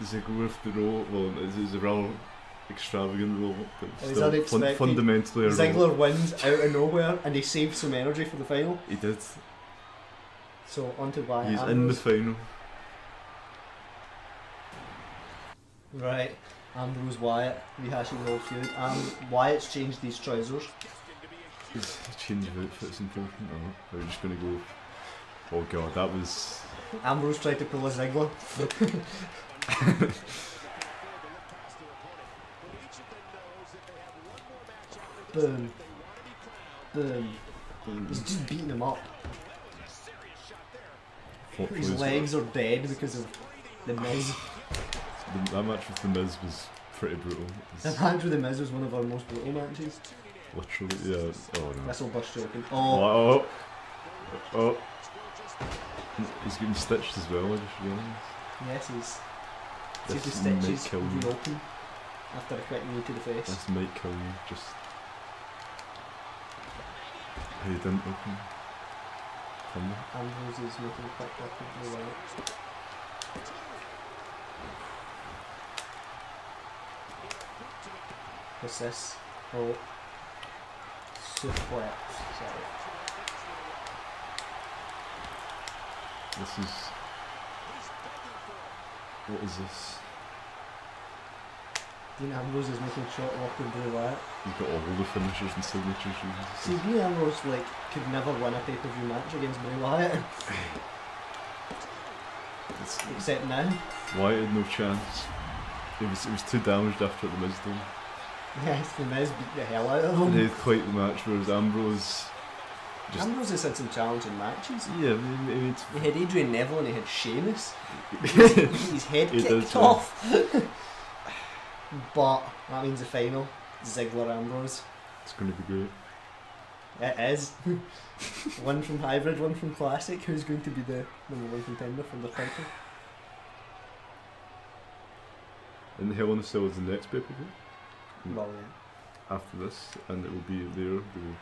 Ziggler with the roll. Well, it was a real extravagant roll, but It was still unexpected. Fundamentally a roll. Ziggler wins out of nowhere and he saved some energy for the final. He did. So on to Wyatt. He's in the final. Right, Ambrose Wyatt rehashing the old feud. Wyatt's changed these trousers. His change of outfit's important. Oh, we're just gonna go. Oh god, that was. Ambrose tried to pull a Ziggler. Boom. Boom. He's just beating him up. His legs are dead because of the Miz. That match with the Miz was pretty brutal. The match with the Miz was one of our most brutal matches. Literally, yeah. Oh no. Whistle bust joking. Oh. Oh. He's getting stitched as well, I just realised. Yes, he's See if the This might stitches kill you. reopen after a quick knee to the face. This might kill you. Just. He didn't open. Come on. Ambrose is making a quick work of Bray Wyatt. What's this? Oh. Suplex. Sorry. This is. What is this? Dean Ambrose is making short work with Bray Wyatt. He's got all the finishers and signatures. See, Dean Ambrose could never win a pay-per-view match against Bray Wyatt. Except now. Wyatt had no chance. It was too damaged after the Miz done. Yes, the Miz beat the hell out of him. And he had quite the match, whereas Ambrose. Ambrose has had some challenging matches. Yeah, I mean, he had Adrian Neville and he had Sheamus. His head kicked off. But that means the final, Ziggler Ambrose. It's going to be great. It is. One from Hybrid, one from Classic. Who's going to be the #1 contender for the title? And Hell in a Cell is the next pay-per-view. Well, yeah. After this, and it will be there. They will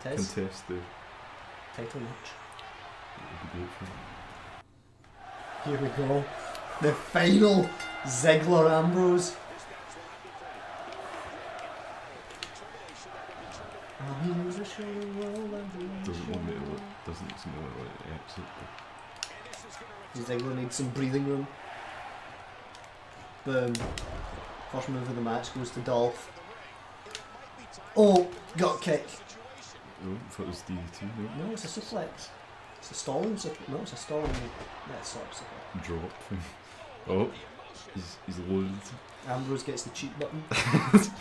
contest the title match. It will be great for them. Here we go. The final Ziggler Ambrose. Doesn't seem like the exit. Ziggler needs some breathing room. Boom. First move of the match goes to Dolph. Oh, got kicked. No, I thought it was DDT. No, it's a suplex. It's a stalling suplex. No, it's a stalling. Yeah, it's sort of suplex. Drop. Oh, he's loaded. Ambrose gets the cheat button.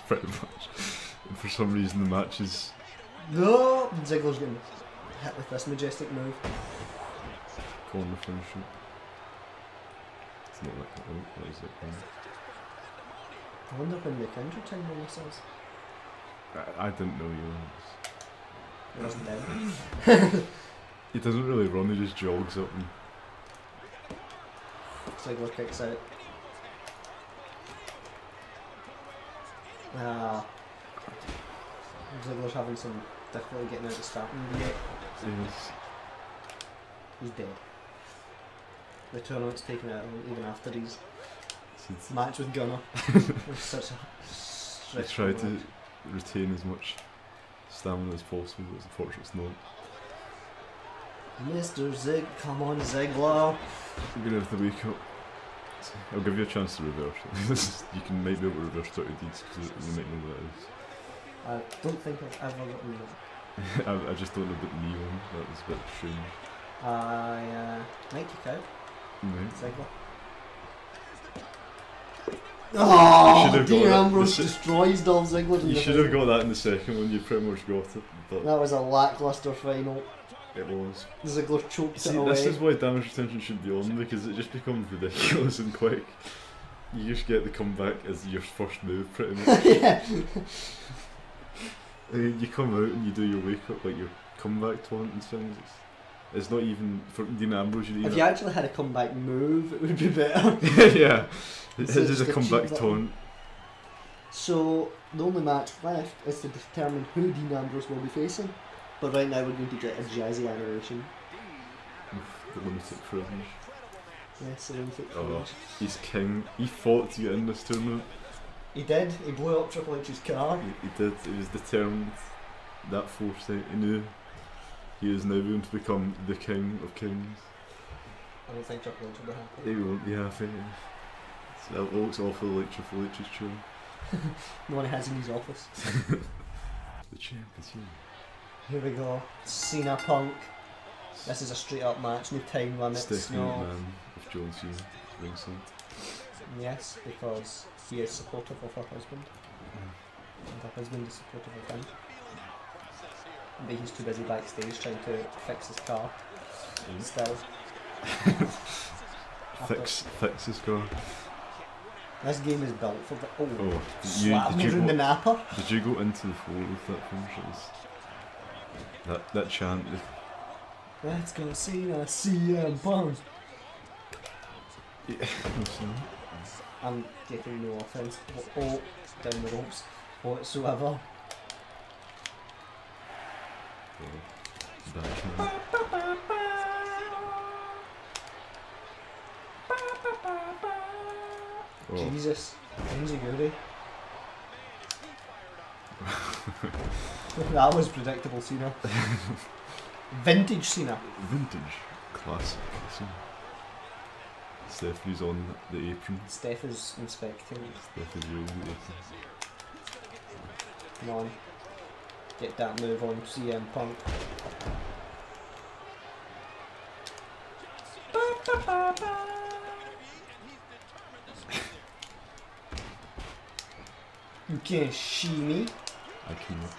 Pretty much. And for some reason the match is... No! Ziggler's getting hit with this majestic move. Calling the finisher. It's not like that. Oh, what is it? I wonder when the counter time on this is. I didn't know He wasn't dead. He doesn't really run, he just jogs up and... Ziggler kicks out. Ziggler's having some difficulty getting out of the starting gate. Yes. He's dead. The tournament's taken out of him even after his match with Gunner. It's such a He tried to retain as much stamina as possible, but unfortunately it's not. Mr. Zig, come on Ziggler. You're going to have to wake up. I'll give you a chance to reverse it. You can might be able to reverse 30 deeds because you might know what that is. I don't think I've ever gotten that. I just don't know about the knee one, that was a bit strange. I might kick out. Right. Ziggler. Oh, Dean Ambrose destroys Dolph Ziggler. You should have got that in the second one, you pretty much got it. But that was a lackluster final. It was. Ziggler choked See, it away. this is why damage retention should be on, because it just becomes ridiculous and quick. You just get the comeback as your first move, pretty much. Yeah. You come out and you do your wake up, like your comeback taunt and things. It's not even for Dean Ambrose. If you actually had a comeback move, it would be better. Yeah, it's just a comeback taunt. So the only match left is to determine who Dean Ambrose will be facing. But right now we're going to get a jazzy animation. The lunatic fringe. Yes, the lunatic Oh, fringe. he's king. He fought to get in this tournament. He did. He blew up Triple H's car. He did. He was determined. That foresight. He knew he is now going to become the king of kings. I don't think Triple H will be happy. He won't be happy. That looks awful like Triple H's tune. The one he has in his office. The champ is here. Here we go. Cena Punk. This is a straight up match, no time limits. Stephanie No. McMahon with John Cena ringside. Yes, because he is supportive of her husband. And her husband is supportive of him. But he's too busy backstage trying to fix his car. Still. Fix his car. This game is built for the. Oh, slap me in the napper. Did you go into the floor with that finish? That chant. Let's go Cena, CM Punk. Yeah, I'm getting no offense down the ropes whatsoever. Backhand. Oh. Jesus, Enziguri. That was predictable, Cena. Vintage Cena. Vintage. Classic. Stephanie's on the apron. Steph is inspecting. Steph is really the apron. Come on. Get that move on CM Punk. You can't see me. I cannot.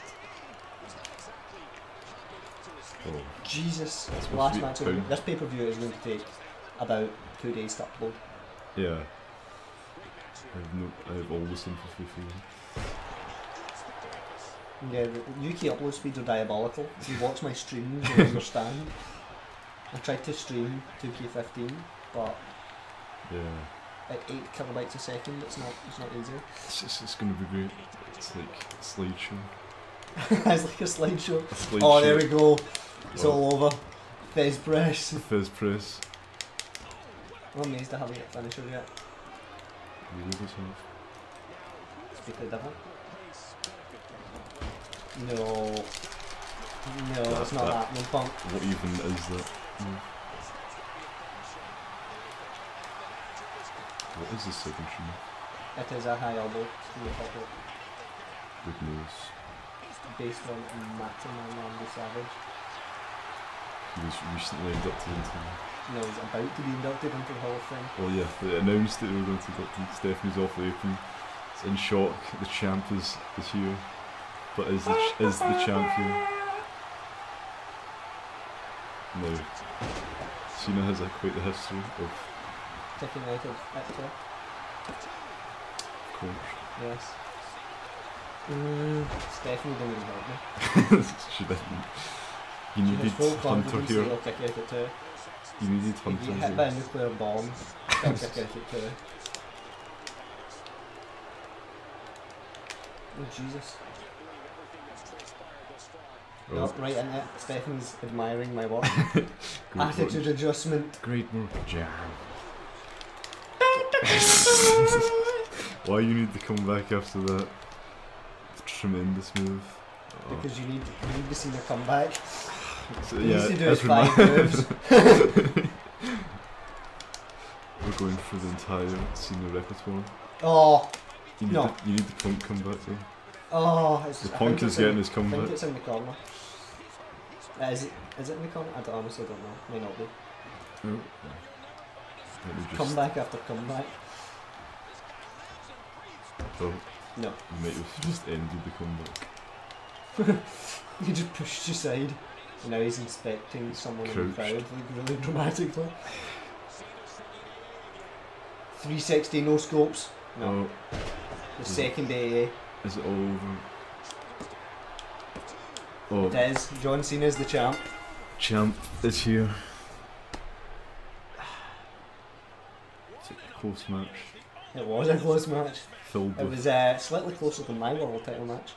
Oh. Jesus. That's Last match of this pay-per-view is going to take about 2 days to upload. Yeah. I have all the sympathy for you. Yeah, the UK upload speeds are diabolical. If you watch my streams, you'll understand. I tried to stream 2K14, but Yeah. at 8 kilobytes a second, it's not easy. It's gonna be great. It's like a slideshow. It's like a slideshow. A slideshow. Oh, there we go. It's all over. Fez press. Fizz press. I'm amazed I haven't hit finisher yet. You lose yourself. Speak of the devil. No. No, it's not happening, Punk. What even is that move? What is this signature move? It is a high elbow to the top rope, Good news. based on Maximum Randy Savage. He was recently inducted into... No, he's about to be inducted into the Hall of Fame. Oh yeah, they announced that they were going to induct him. Stephanie's off the apron. It's in shock. The champ is here. But is the champion. No. Cena has quite the history of Taking out of Hector. course. Yes. Stephanie didn't even help me. She didn't. You She needed has full Hunter confidence that here. he'll kick out at 2. You needed If Hunter you hit here. by a nuclear bomb, he'll kick out at 2. Oh Jesus. Oh. Nope, right in it. Stephanie's admiring my work. Great Attitude work. adjustment. Great work, Jam. Why you need to come back after that tremendous move? Oh. Because you need to see the comeback. So, He needs to do his every 5 man- moves. We're going through the entire Cena repertoire. Oh, You need No. you need the Punk comeback though. oh, it's, The I Punk think is it's in- getting his I comeback. think it's in the corner. Is it in the corner? I honestly don't know. May not be. Oh. Let me just... Comeback after comeback. Oh, No. you might have just ended the comeback. You just pushed aside. And now he's inspecting someone in the Crouched. crowd, like really dramatically. 360 no scopes. No. Oh, The second AA. is it all over? Oh, It is. John Cena's the champ. champ is here. It's a close match. It was a close match. Filled It with was slightly closer than my world title match.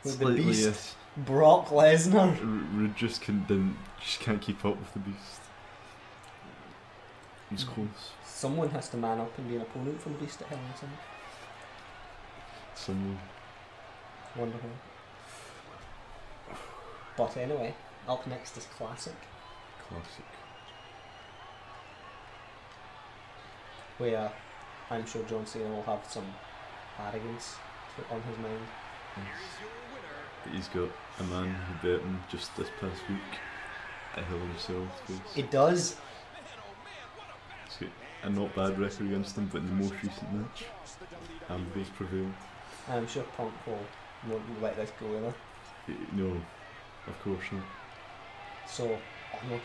With the slightly, Beast, yes. Brock Lesnar. Roode just can't keep up with the Beast. He's close. Someone has to man up and be an opponent for the Beast at Hell in a Cell. Someone. Wonder who. But anyway, up next is Classic, Classic. where I'm sure John Cena will have some arrogance on his mind. He's got a man who bet him just this past week at Hell in a Cell face. It does. He's got a not bad record against him, but in the most recent match, Ambrose prevailed. I'm sure Punk won't let this go either. No, of course not. So, almost